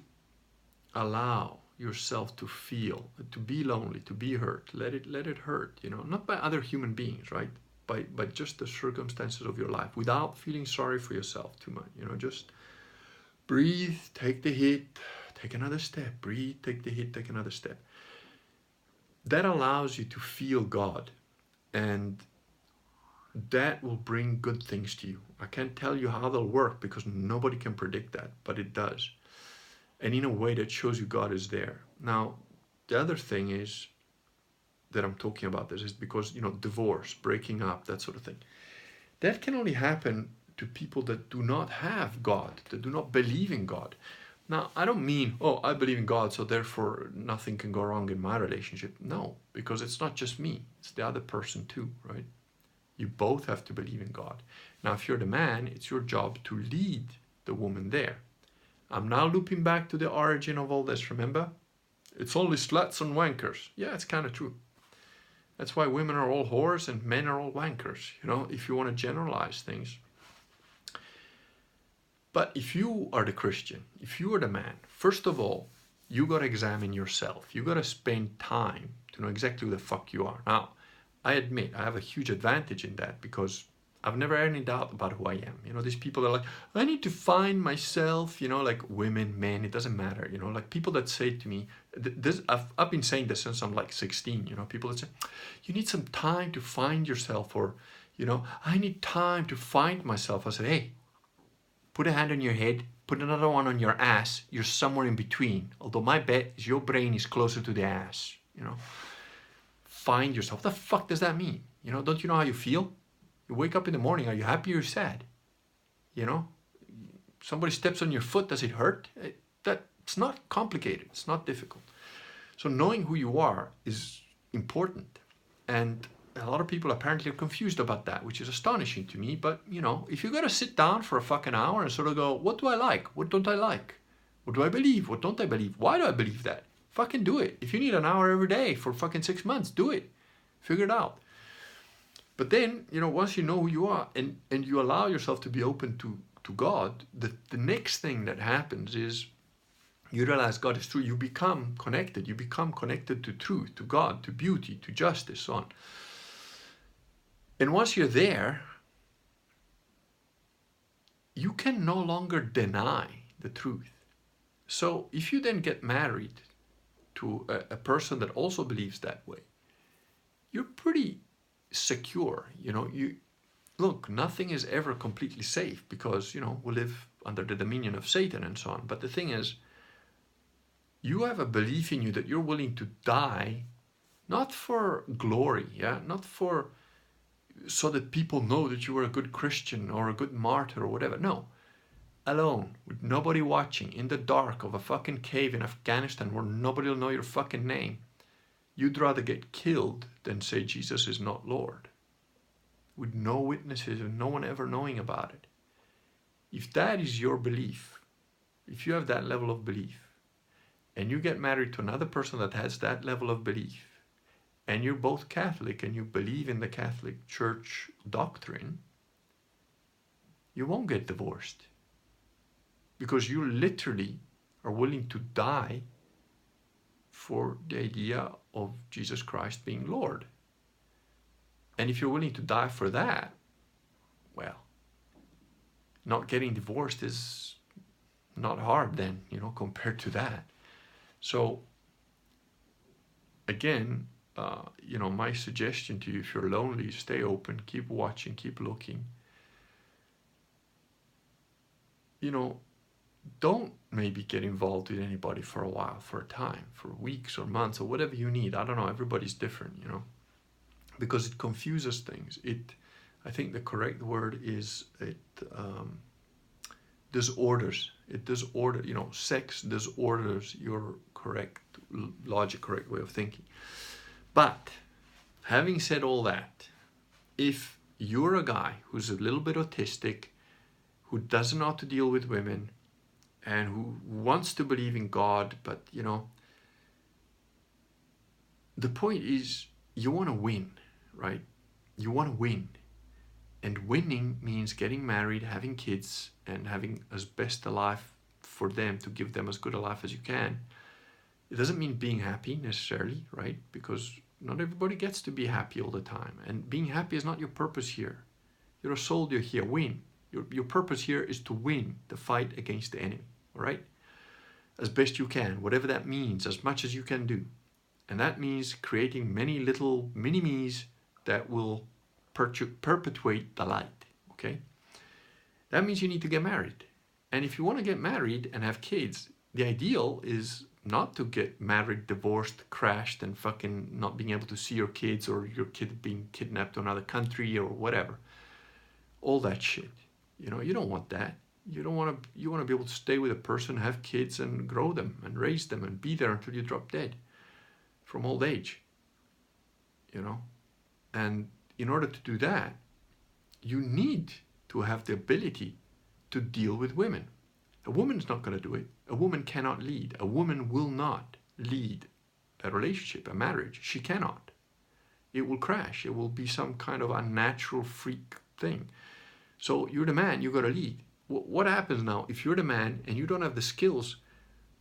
allow yourself to feel, to be lonely, to be hurt, let it hurt, you know, not by other human beings, right? By just the circumstances of your life, without feeling sorry for yourself too much, you know. Just breathe, take the hit, take another step, breathe, take the hit, take another step. That allows you to feel God, and that will bring good things to you. I can't tell you how they'll work because nobody can predict that, but it does. And in a way that shows you God is there. Now, the other thing is that I'm talking about this is because, you know, divorce, breaking up, that sort of thing, that can only happen to people that do not have God, that do not believe in God. Now, I don't mean, oh, I believe in God, so therefore nothing can go wrong in my relationship. No, because it's not just me, it's the other person too, right? You both have to believe in God. Now, if you're the man, it's your job to lead the woman there. I'm now looping back to the origin of all this, remember? It's only sluts and wankers. Yeah, it's kind of true. That's why women are all whores and men are all wankers, you know, if you want to generalize things. But if you are the Christian, if you are the man, first of all, you got to examine yourself. You got to spend time to know exactly who the fuck you are. Now, I admit I have a huge advantage in that because I've never had any doubt about who I am. You know, these people that are like, I need to find myself, you know, like women, men, it doesn't matter. You know, like people that say to me, this, I've been saying this since I'm like 16, you know, people that say, you need some time to find yourself, or, you know, I need time to find myself. I said, hey, put a hand on your head, put another one on your ass. You're somewhere in between. Although my bet is your brain is closer to the ass, you know. Find yourself. What the fuck does that mean? You know, don't you know how you feel? You wake up in the morning, are you happy or sad? You know, somebody steps on your foot, does it hurt? That's not complicated, it's not difficult. So knowing who you are is important. And a lot of people apparently are confused about that, which is astonishing to me. But, you know, if you gotta sit down for a fucking hour and sort of go, what do I like? What don't I like? What do I believe? What don't I believe? Why do I believe that? Fucking do it. If you need an hour every day for fucking 6 months, do it. Figure it out. But then, you know, once you know who you are and you allow yourself to be open to God, the next thing that happens is you realize God is true. You become connected. You become connected to truth, to God, to beauty, to justice, so on. And once you're there, you can no longer deny the truth. So if you then get married to a person that also believes that way, you're pretty secure. You know, you look, nothing is ever completely safe because, you know, we live under the dominion of Satan and so on. But the thing is, you have a belief in you that you're willing to die, not for glory, yeah, not for so that people know that you were a good Christian or a good martyr or whatever. No, alone, with nobody watching, in the dark of a fucking cave in Afghanistan where nobody will know your fucking name. You'd rather get killed than say Jesus is not Lord, with no witnesses and no one ever knowing about it. If that is your belief, if you have that level of belief, and you get married to another person that has that level of belief, and you're both Catholic and you believe in the Catholic Church doctrine, you won't get divorced. Because you literally are willing to die for the idea of Jesus Christ being Lord. And if you're willing to die for that, well, not getting divorced is not hard then, you know, compared to that. So, again, you know, my suggestion to you, if you're lonely, stay open, keep watching, keep looking. You know, don't maybe get involved with anybody for a while, for a time, for weeks or months or whatever you need. I don't know, everybody's different, you know, because it confuses things. I think the correct word is it disorders. It disorder, you know, sex disorders your correct logic, correct way of thinking. But having said all that, if you're a guy who's a little bit autistic, who doesn't know how to deal with women, and who wants to believe in God, but, you know, the point is you want to win, right? You want to win. And winning means getting married, having kids, and having as best a life for them, to give them as good a life as you can. It doesn't mean being happy necessarily, right? Because not everybody gets to be happy all the time. And being happy is not your purpose here. You're a soldier here, win. Your purpose here is to win the fight against the enemy, all right? As best you can, whatever that means, as much as you can do. And that means creating many little mini-me's that will perpetuate the light, okay? That means you need to get married. And if you want to get married and have kids, the ideal is not to get married, divorced, crashed, and fucking not being able to see your kids, or your kid being kidnapped to another country or whatever. All that shit. You know, you don't want that. You want to be able to stay with a person, have kids, and grow them and raise them and be there until you drop dead from old age. You know? And in order to do that, you need to have the ability to deal with women. A woman's not going to do it. A woman cannot lead. A woman will not lead a relationship, a marriage. She cannot. It will crash. It will be some kind of unnatural freak thing. So you're the man, you got to lead. What happens now if you're the man and you don't have the skills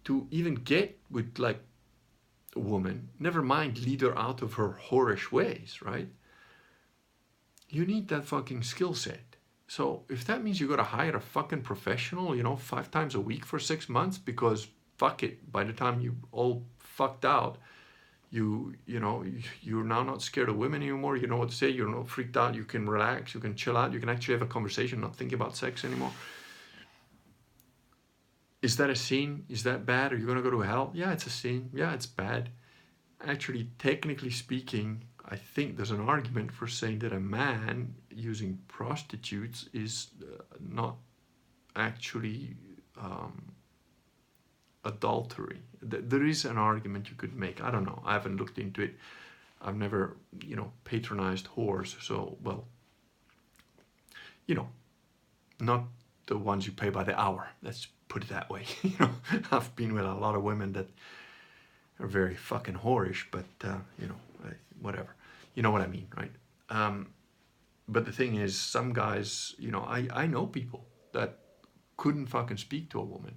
to even get with like a woman, never mind lead her out of her whorish ways, right? You need that fucking skill set. So if that means you got to hire a fucking professional, you know, 5 times a week for 6 months, because fuck it, by the time you all fucked out, you're now not scared of women anymore. You know what to say. You're not freaked out. You can relax. You can chill out. You can actually have a conversation, not think about sex anymore. Is that a sin? Is that bad? Are you going to go to hell? Yeah, it's a sin. Yeah, it's bad. Actually, technically speaking, I think there's an argument for saying that a man using prostitutes is not actually adultery. There is an argument you could make. I don't know. I haven't looked into it. I've never, you know, patronized whores. So, well, you know, not the ones you pay by the hour. Let's put it that way. You know, I've been with a lot of women that are very fucking whorish, but, you know, whatever. You know what I mean, right? But the thing is, some guys, you know, I know people that couldn't fucking speak to a woman.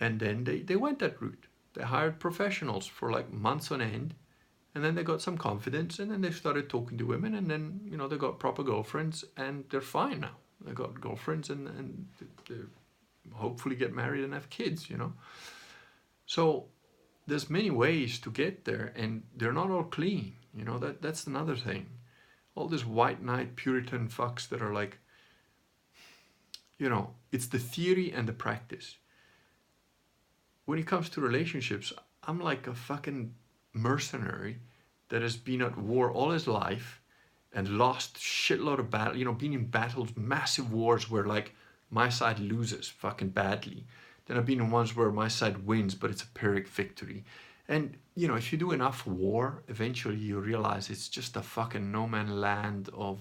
And then they went that route. They hired professionals for like months on end. And then they got some confidence, and then they started talking to women, and then, you know, they got proper girlfriends, and they're fine now. They got girlfriends, and they hopefully get married and have kids, you know. So there's many ways to get there, and they're not all clean. You know, that's another thing. All these white knight Puritan fucks that are like, you know, it's the theory and the practice. When it comes to relationships, I'm like a fucking mercenary that has been at war all his life and lost shitload of battle, you know, been in battles, massive wars where like my side loses fucking badly. Then I've been in ones where my side wins, but it's a Pyrrhic victory. And, you know, if you do enough war, eventually you realize it's just a fucking no man's land of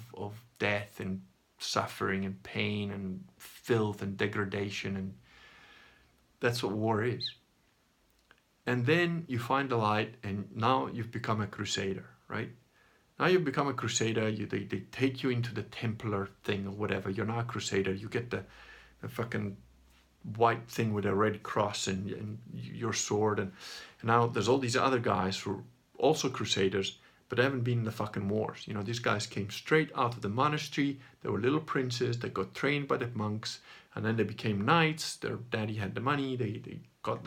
death and suffering and pain and filth and degradation. And that's what war is. And then you find the light, and now you've become a crusader, right? Now you've become a crusader. They take you into the Templar thing or whatever. You're now a crusader. You get the fucking white thing with a red cross and your sword. And now there's all these other guys who are also crusaders, but they haven't been in the fucking wars. You know, these guys came straight out of the monastery. They were little princes. They got trained by the monks, and then they became knights. Their daddy had the money. They got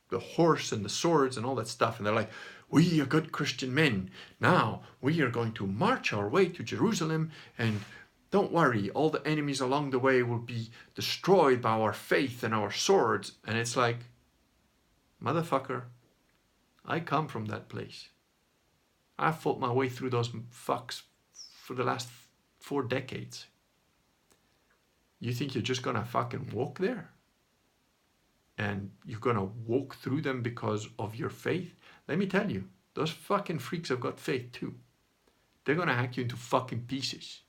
the horse and the swords and all that stuff, and they're like, we are good Christian men. Now we are going to march our way to Jerusalem, and don't worry, all the enemies along the way will be destroyed by our faith and our swords. And it's like, motherfucker, I come from that place. I fought my way through those fucks for the last 4 decades. You think you're just gonna fucking walk there? And you're gonna walk through them because of your faith? Let me tell you, those fucking freaks have got faith too. They're gonna hack you into fucking pieces.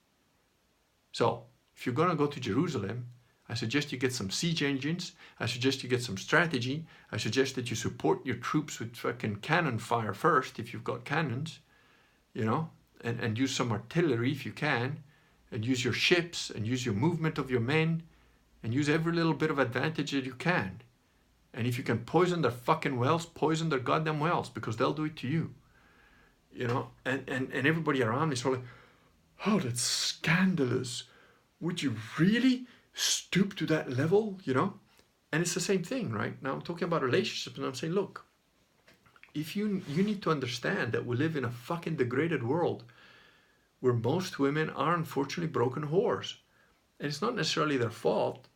So, if you're gonna go to Jerusalem, I suggest you get some siege engines. I suggest you get some strategy. I suggest that you support your troops with fucking cannon fire first, if you've got cannons, you know, and use some artillery if you can, and use your ships, and use your movement of your men, and use every little bit of advantage that you can. And if you can poison their fucking wells, poison their goddamn wells, because they'll do it to you. You know, and everybody around me is sort of like, oh, that's scandalous. Would you really stoop to that level, you know? And it's the same thing, right? Now I'm talking about relationships, and I'm saying, look, if you need to understand that we live in a fucking degraded world where most women are unfortunately broken whores. And it's not necessarily their fault.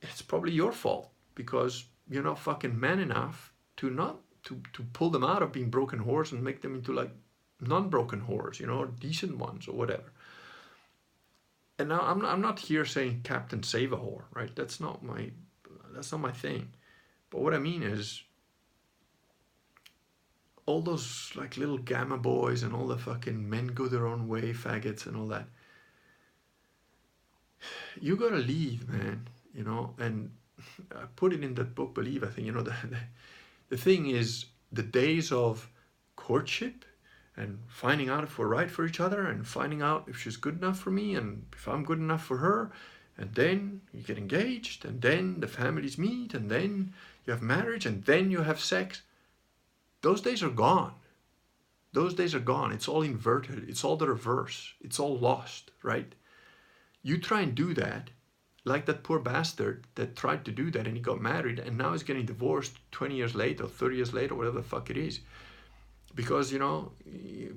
It's probably your fault, because you're not fucking man enough to not to pull them out of being broken whores and make them into like non-broken whores, you know, or decent ones or whatever. And now I'm not here saying Captain Save a Whore, right? That's not my thing. But what I mean is, all those like little gamma boys and all the fucking men go their own way faggots and all that, you gotta leave, man, you know. And I put it in that book, Believe, I think, you know, the thing is, the days of courtship and finding out if we're right for each other, and finding out if she's good enough for me and if I'm good enough for her, and then you get engaged, and then the families meet, and then you have marriage, and then you have sex. Those days are gone. Those days are gone. It's all inverted. It's all the reverse. It's all lost, right? You try and do that, like that poor bastard that tried to do that, and he got married, and now he's getting divorced 20 years later, 30 years later, whatever the fuck it is. Because, you know,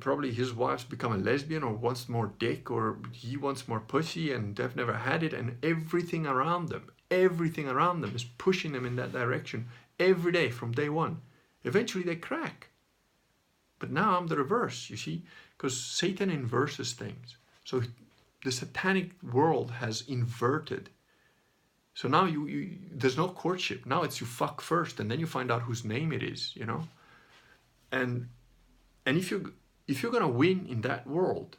probably his wife's become a lesbian, or wants more dick, or he wants more pussy, and they've never had it, and everything around them is pushing them in that direction every day from day one. Eventually they crack. But now I'm the reverse, you see, because Satan inverses things. So the satanic world has inverted. So now you there's no courtship. Now it's you fuck first, and then you find out whose name it is, you know. And if you're gonna win in that world,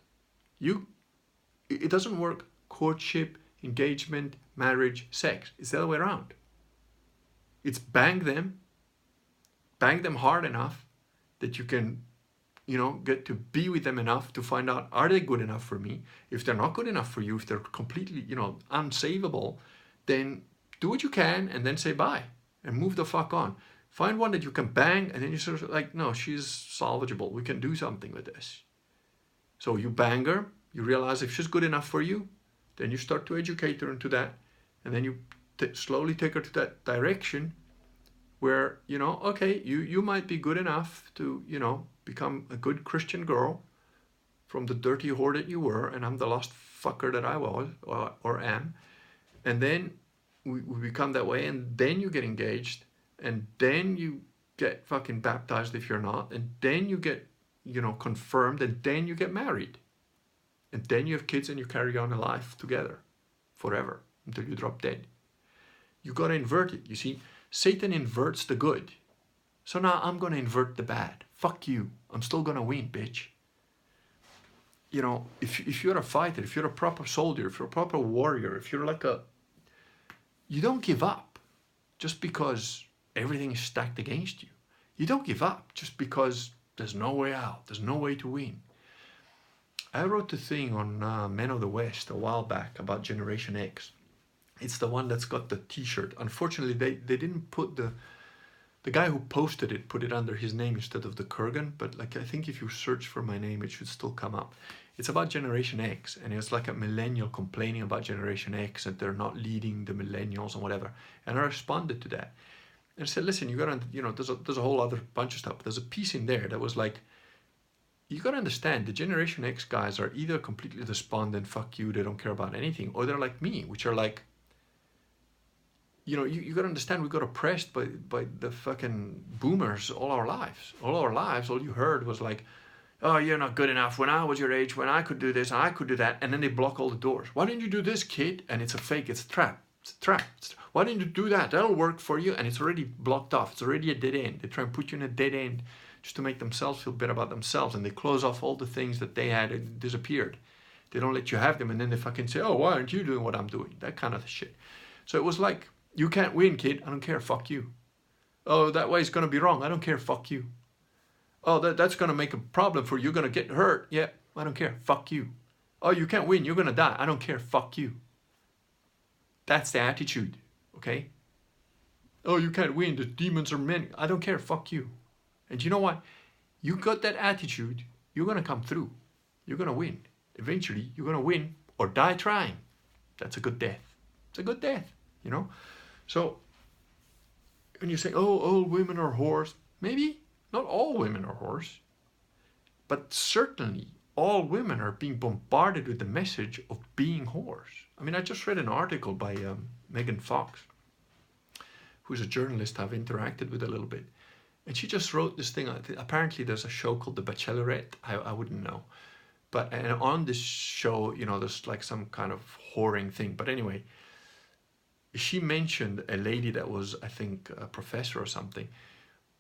it doesn't work courtship, engagement, marriage, sex. It's the other way around. It's bang them hard enough that you can, you know, get to be with them enough to find out, are they good enough for me? If they're not good enough for you, if they're completely, you know, unsavable, then do what you can and then say bye and move the fuck on. Find one that you can bang, and then you sort of like, no, she's salvageable. We can do something with this. So you bang her, you realize if she's good enough for you, then you start to educate her into that, and then you slowly take her to that direction, where, okay, you might be good enough to, become a good Christian girl from the dirty whore that you were, and I'm the lost fucker that I was or am. And then we become that way, and then you get engaged, and then you get fucking baptized if you're not, and then you get, confirmed, and then you get married. And then you have kids and you carry on a life together forever until you drop dead. You got to invert it. You see, Satan inverts the good. So now I'm going to invert the bad. Fuck you. I'm still going to win, bitch. If you're a fighter, if you're a proper soldier, if you're a proper warrior, if you're like you don't give up just because everything is stacked against you. You don't give up just because there's no way out. There's no way to win. I wrote a thing on Men of the West a while back about Generation X. It's the one that's got the t-shirt. Unfortunately, they didn't put the guy who posted it put it under his name instead of the Kurgan, but I think if you search for my name, it should still come up. It's about Generation X, and it's like a millennial complaining about Generation X, and they're not leading the millennials and whatever. And I responded to that. And I said, listen, you gotta, there's a whole other bunch of stuff. There's a piece in there that was like, you gotta understand, the Generation X guys are either completely despondent, fuck you, they don't care about anything, or they're like me, which are like, you gotta understand, we got oppressed by the fucking boomers all our lives. All you heard was like, oh, you're not good enough. When I was your age, when I could do this, and I could do that, and then they block all the doors. Why didn't you do this, kid? And it's a fake, it's a trap. It's a trap. Why didn't you do that? That'll work for you, and it's already blocked off. It's already a dead end. They try and put you in a dead end just to make themselves feel better about themselves, and they close off all the things that they had and disappeared. They don't let you have them, and then they fucking say, oh, why aren't you doing what I'm doing? That kind of shit. So it was like, you can't win, kid. I don't care. Fuck you. Oh, that way it's going to be wrong. I don't care. Fuck you. Oh, that's going to make a problem for you. You're going to get hurt. Yeah, I don't care. Fuck you. Oh, you can't win. You're going to die. I don't care. Fuck you. That's the attitude, okay? Oh, you can't win. The demons are men. I don't care. Fuck you. And you know what? You got that attitude, you're going to come through. You're going to win. Eventually, you're going to win or die trying. That's a good death. It's a good death, So, when you say, oh, all women are whores, maybe not all women are whores, but certainly all women are being bombarded with the message of being whores. I mean, I just read an article by Megan Fox, who's a journalist I've interacted with a little bit. And she just wrote this thing. Apparently there's a show called The Bachelorette. I wouldn't know. And on this show, there's like some kind of whoring thing. But anyway, she mentioned a lady that was, I think, a professor or something,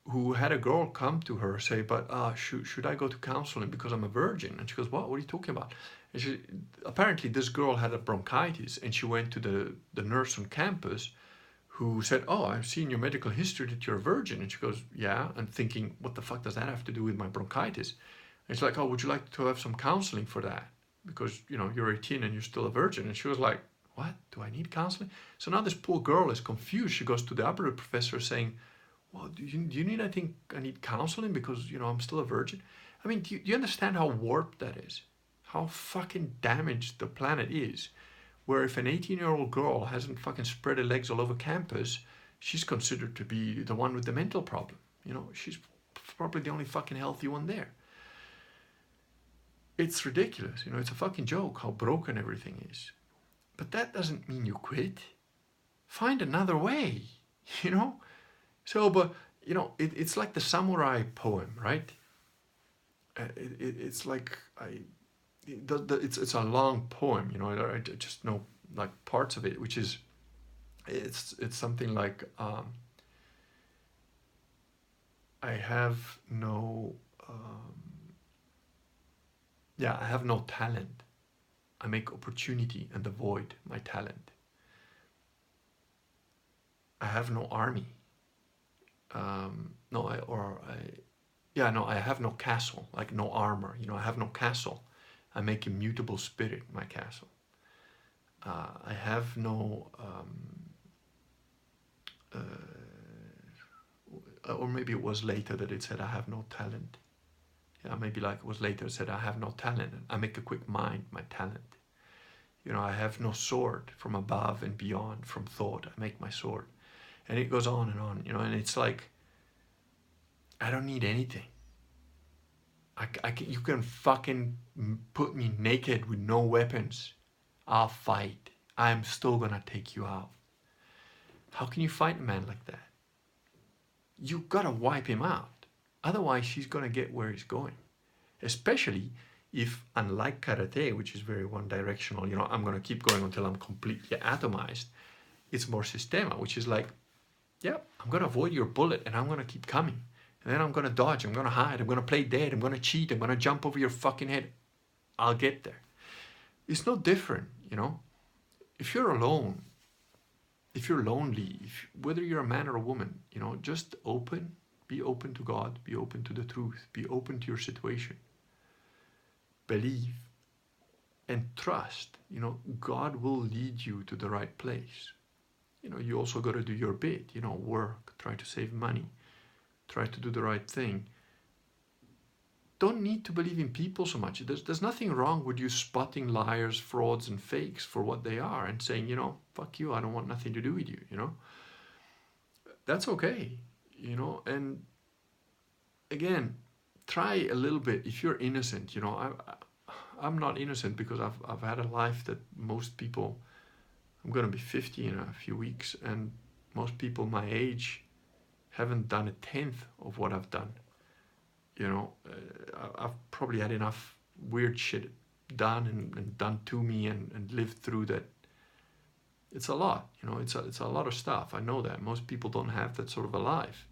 who had a girl come to her say, but should I go to counseling because I'm a virgin? And she goes, what are you talking about? And apparently this girl had a bronchitis, and she went to the nurse on campus, who said, oh, I've seen your medical history that you're a virgin. And she goes, yeah. And thinking, what the fuck does that have to do with my bronchitis? And it's like, oh, would you like to have some counseling for that? Because, you're 18 and you're still a virgin. And she was like, what? Do I need counseling? So now this poor girl is confused. She goes to the other professor saying, well, do you need, I think I need counseling because, I'm still a virgin? I mean, do you understand how warped that is? How fucking damaged the planet is? Where if an 18-year-old girl hasn't fucking spread her legs all over campus, she's considered to be the one with the mental problem. She's probably the only fucking healthy one there. It's ridiculous. It's a fucking joke how broken everything is. But that doesn't mean you quit. Find another way, So, but, it's like the samurai poem, right? It's like, it's a long poem, I just know like parts of it, which is, it's something like, I have no talent. I make opportunity and avoid my talent. I have no army. I have no castle, like no armor. I have no castle. I make immutable spirit my castle. I have no, or maybe it was later that it said I have no talent. Yeah, maybe like it was later it said I have no talent. I make a quick mind my talent. I have no sword from above and beyond, from thought. I make my sword. And it goes on, and it's like, I don't need anything. You can fucking put me naked with no weapons. I'll fight. I'm still gonna take you out. How can you fight a man like that? You gotta wipe him out. Otherwise, she's gonna get where he's going. Especially if, unlike karate, which is very one-directional, I'm gonna keep going until I'm completely atomized. It's more systema, which is like, yeah, I'm gonna avoid your bullet and I'm gonna keep coming. And then I'm gonna dodge, I'm gonna hide, I'm gonna play dead, I'm gonna cheat, I'm gonna jump over your fucking head. I'll get there. It's no different, If you're alone, if you're lonely, whether you're a man or a woman, just be open to God, be open to the truth, be open to your situation. Believe and trust, God will lead you to the right place. You also got to do your bit, work, try to save money, try to do the right thing. Don't need to believe in people so much. There's nothing wrong with you spotting liars, frauds, and fakes for what they are and saying, fuck you, I don't want nothing to do with you, That's okay, and again, try a little bit. If you're innocent, I'm not innocent because I've had a life that most people, I'm going to be 50 in a few weeks, and most people my age haven't done a tenth of what I've done. I've probably had enough weird shit done and done to me and lived through that. It's a lot, it's a lot of stuff. I know that most people don't have that sort of a life.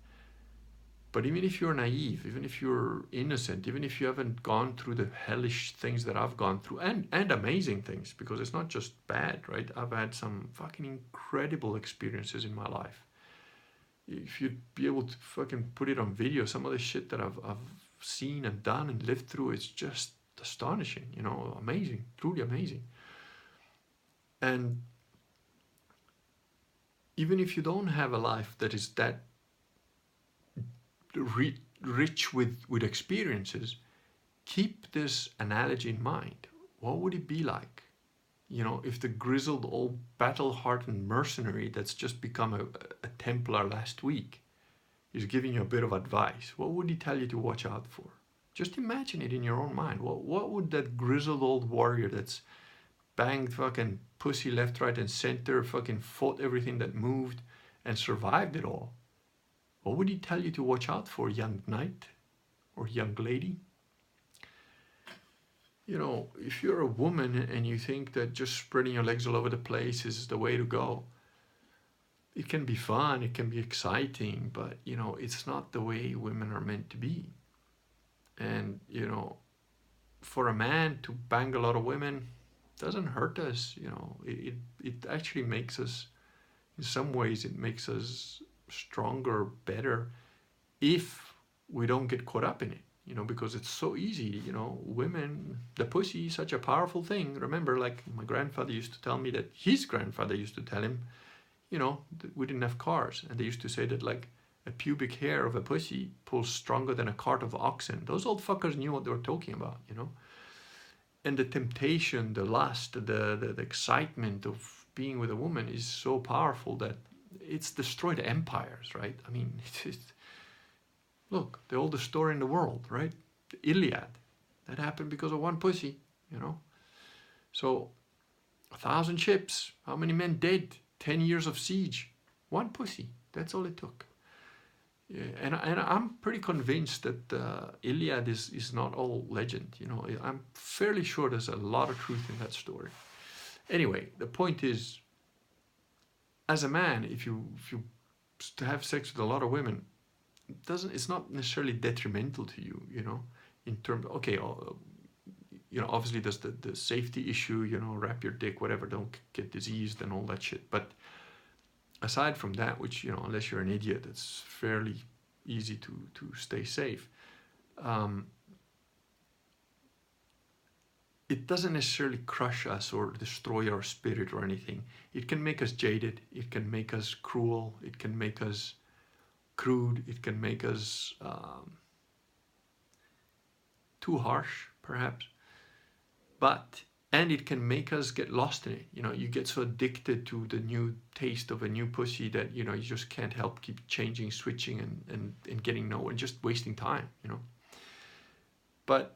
But even if you're naive, even if you're innocent, even if you haven't gone through the hellish things that I've gone through, and amazing things, because it's not just bad, right? I've had some fucking incredible experiences in my life. If you'd be able to fucking put it on video, some of the shit that I've seen and done and lived through, it's just astonishing, amazing, truly amazing. And even if you don't have a life that is that rich with experiences, keep this analogy in mind. What would it be like, if the grizzled old battle-hardened mercenary that's just become a Templar last week is giving you a bit of advice? What would he tell you to watch out for? Just imagine it in your own mind. What would that grizzled old warrior that's banged fucking pussy left, right, and center, fucking fought everything that moved and survived it all, what would he tell you to watch out for, young knight or young lady? If you're a woman and you think that just spreading your legs all over the place is the way to go, it can be fun, it can be exciting, but, it's not the way women are meant to be. And, for a man to bang a lot of women doesn't hurt us, it actually makes us, in some ways, it makes us stronger, better, if we don't get caught up in it, because it's so easy, women, the pussy is such a powerful thing. Remember, like my grandfather used to tell me that his grandfather used to tell him, we didn't have cars, and they used to say that like a pubic hair of a pussy pulls stronger than a cart of oxen. Those old fuckers knew what they were talking about, And the temptation, the lust, the excitement of being with a woman is so powerful that it's destroyed empires, right? I mean, look, the oldest story in the world, right? The Iliad. That happened because of one pussy, So 1,000 ships, how many men dead? 10 years of siege, one pussy. That's all it took. Yeah, and I'm pretty convinced that Iliad is not all legend. I'm fairly sure there's a lot of truth in that story. Anyway, the point is, as a man, if you to have sex with a lot of women, it's not necessarily detrimental to you. In terms, okay, obviously there's the safety issue. Wrap your dick, whatever, don't get diseased and all that shit. But aside from that, which, unless you're an idiot, it's fairly easy to stay safe. It doesn't necessarily crush us or destroy our spirit or anything. It can make us jaded. It can make us cruel. It can make us crude. It can make us too harsh, perhaps. But And it can make us get lost in it. You know, you get so addicted to the new taste of a new pussy that, you know, you just can't help keep changing, switching, and getting nowhere, and just wasting time, you know. But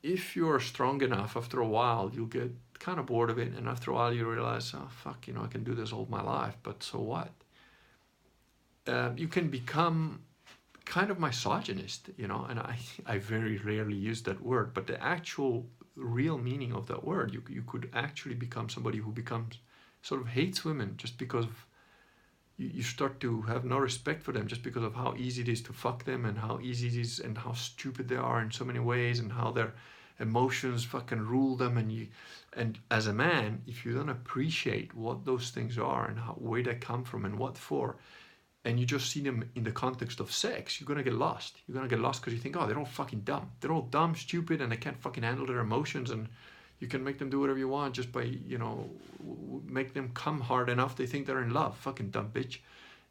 if you're strong enough, after a while, you'll get kind of bored of it. And after a while, you realize, oh, fuck, you know, I can do this all my life, but so what? You can become kind of misogynist, you know, and I very rarely use that word, but the actual real meaning of that word, you could actually become somebody who becomes sort of hates women just because of, you start to have no respect for them just because of how easy it is to fuck them, and how easy it is, and how stupid they are in so many ways, and how their emotions fucking rule them. And as a man, if you don't appreciate what those things are and where they come from and what for, and you just see them in the context of sex, you're gonna get lost. You're gonna get lost because you think, oh, they're all fucking dumb. They're all dumb, stupid, and they can't fucking handle their emotions, and you can make them do whatever you want just by, you know, make them come hard enough. They think they're in love. Fucking dumb bitch.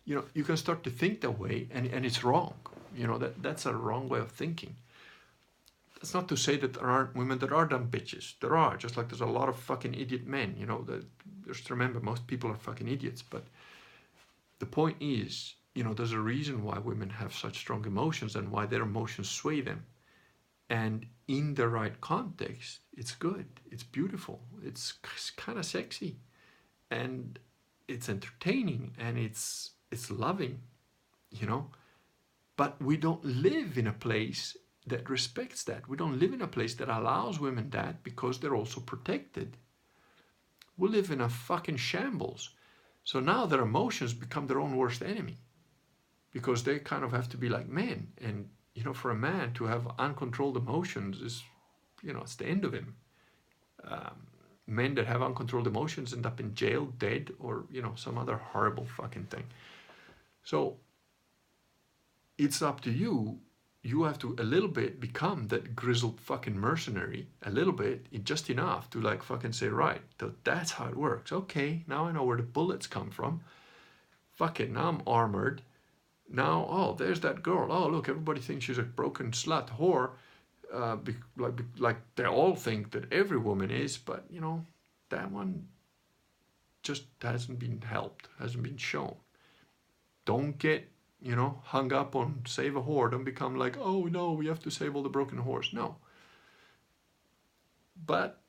You know, you can start to think that way, and it's wrong. You know, that's a wrong way of thinking. That's not to say that there aren't women that are dumb bitches. There are, just like there's a lot of fucking idiot men, you know. Just remember, most people are fucking idiots, but the point is, you know, there's a reason why women have such strong emotions and why their emotions sway them. And in the right context, it's good, it's beautiful, it's kind of sexy, and it's entertaining, and it's loving, you know. But we don't live in a place that respects that. We don't live in a place that allows women that, because they're also protected. We live in a fucking shambles. So now their emotions become their own worst enemy, because they kind of have to be like men. And, you know, for a man to have uncontrolled emotions is, you know, it's the end of him. Men that have uncontrolled emotions end up in jail, dead, or, you know, some other horrible fucking thing. So it's up to you. You have to a little bit become that grizzled fucking mercenary, a little bit, just enough to like fucking say, right, that's how it works. Okay, now I know where the bullets come from. Fuck it, now I'm armored. Now, oh, there's that girl. Oh, look, everybody thinks she's a broken slut whore. Like they all think that every woman is, but, you know, that one just hasn't been helped, hasn't been shown. Don't get, you know, hung up on save a whore. Don't become like, oh no, we have to save all the broken whores. No. But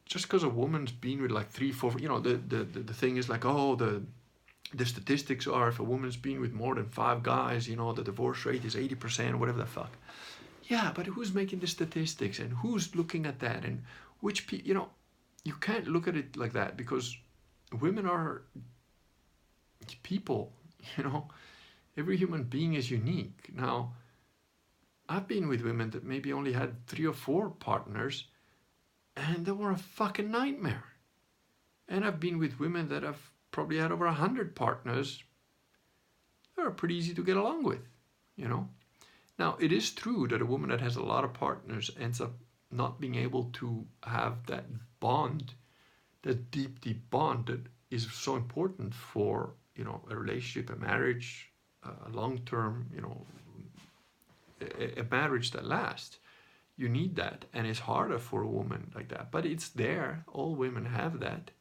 just because a woman's been with like 3, 4, you know, the thing is like, oh, the statistics are, if a woman's been with more than 5 guys, you know, the divorce rate is 80%, or whatever the fuck. Yeah, but who's making the statistics, and who's looking at that, and which you know, you can't look at it like that, because women are people, you know. Every human being is unique. Now, I've been with women that maybe only had 3 or 4 partners, and they were a fucking nightmare. And I've been with women that have probably had over 100 partners. They're pretty easy to get along with, you know. Now, it is true that a woman that has a lot of partners ends up not being able to have that bond, that deep, deep bond that is so important for, you know, a relationship, a marriage, a long-term, you know, a marriage that lasts. You need that, and it's harder for a woman like that, but it's there. All women have that.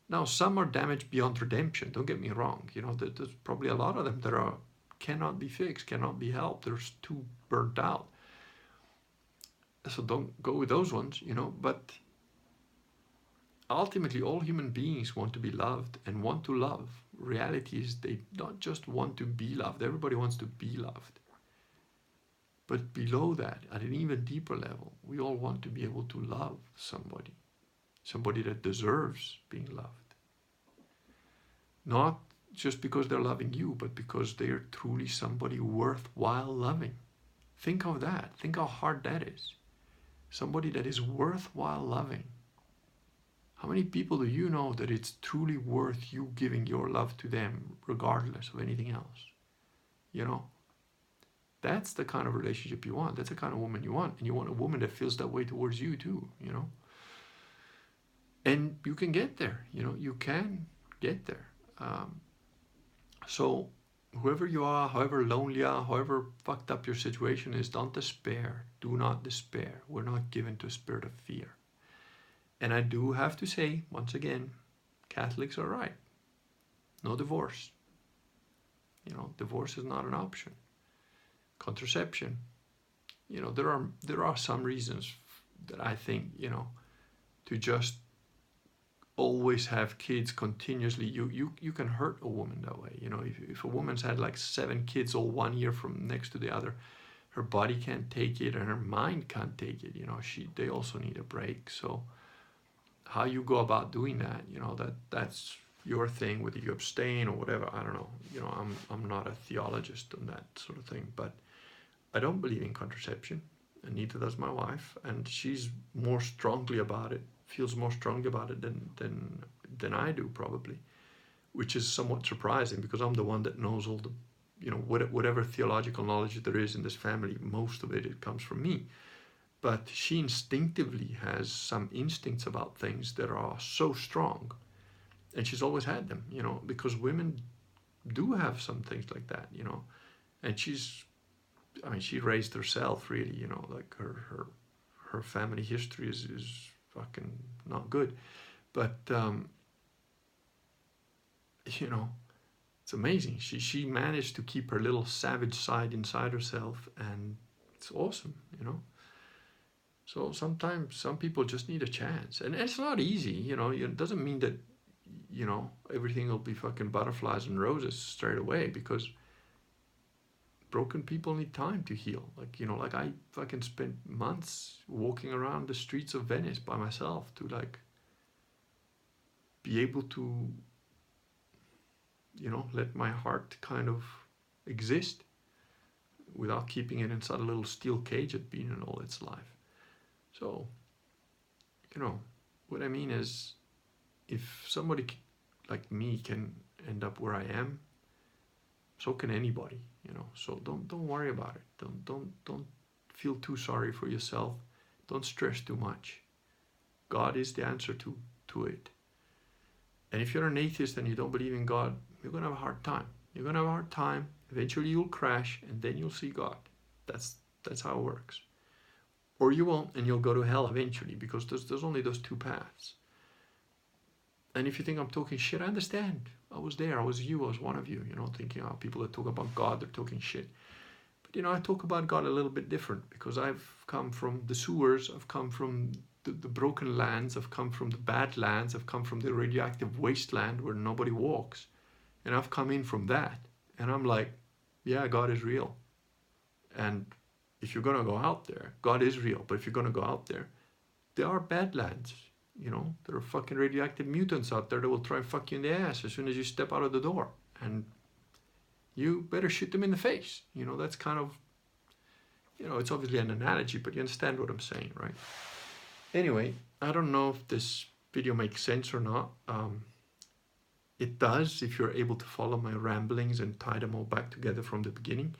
Now, some are damaged beyond redemption, don't get me wrong. You know, there's probably a lot of them that cannot be fixed, cannot be helped. They're too burnt out. So don't go with those ones, you know. But ultimately, all human beings want to be loved and want to love. Reality is they not just want to be loved. Everybody wants to be loved. But below that, at an even deeper level, we all want to be able to love somebody. Somebody that deserves being loved. Not just because they're loving you, but because they're truly somebody worthwhile loving. Think of that. Think how hard that is. Somebody that is worthwhile loving. How many people do you know that it's truly worth you giving your love to them regardless of anything else? You know? That's the kind of relationship you want. That's the kind of woman you want. And you want a woman that feels that way towards you too, you know? And you can get there, you know? You can get there. So whoever you are, however lonely you are, however fucked up your situation is, don't despair. Do not despair. We're not given to a spirit of fear. And I do have to say, once again, Catholics are right. No divorce. Divorce is not an option. Contraception. There are some reasons that I think, to just always have kids continuously, you can hurt a woman that way. If a woman's had like 7 kids all 1 year from next to the other, her body can't take it and her mind can't take it. They also need a break. So how you go about doing that, that's your thing, whether you abstain or whatever. I don't know. I'm not a theologist on that sort of thing, but I don't believe in contraception, and neither does my wife, and she's more strongly about it, feels more strongly about it than I do, probably, which is somewhat surprising because I'm the one that knows all the, whatever theological knowledge there is in this family, most of it comes from me. But she instinctively has some instincts about things that are so strong, and she's always had them, because women do have some things like that, and she raised herself, really, like her family history is fucking not good, but it's amazing. She managed to keep her little savage side inside herself, and it's awesome, So sometimes some people just need a chance, and it's not easy, It doesn't mean that, everything will be fucking butterflies and roses straight away, because broken people need time to heal. Like I fucking spent months walking around the streets of Venice by myself to be able to, let my heart kind of exist without keeping it inside a little steel cage it's been in all its life. So, what I mean is, if somebody like me can end up where I am, so can anybody, So don't worry about it. Don't feel too sorry for yourself. Don't stress too much. God is the answer to it. And if you're an atheist and you don't believe in God, you're gonna have a hard time. You're gonna have a hard time. Eventually you'll crash, and then you'll see God. That's how it works. Or you won't, and you'll go to hell eventually, because there's only those 2 paths. And if you think I'm talking shit, I understand. I was there. I was you. I was one of you, thinking, people that talk about God, they're talking shit. But, I talk about God a little bit different, because I've come from the sewers. I've come from the broken lands. I've come from the bad lands. I've come from the radioactive wasteland where nobody walks. And I've come in from that. And I'm like, yeah, God is real. And if you're going to go out there, God is real. But if you're going to go out there, there are bad lands. There are fucking radioactive mutants out there that will try and fuck you in the ass as soon as you step out of the door. And you better shoot them in the face. That's kind of, it's obviously an analogy, but you understand what I'm saying, right? Anyway, I don't know if this video makes sense or not. It does if you're able to follow my ramblings and tie them all back together from the beginning.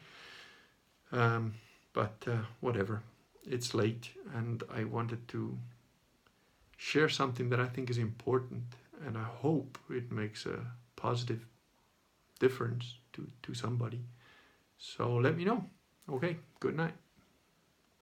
But whatever. It's late, and I wanted to share something that I think is important, and I hope it makes a positive difference to somebody. So let me know. Okay, good night.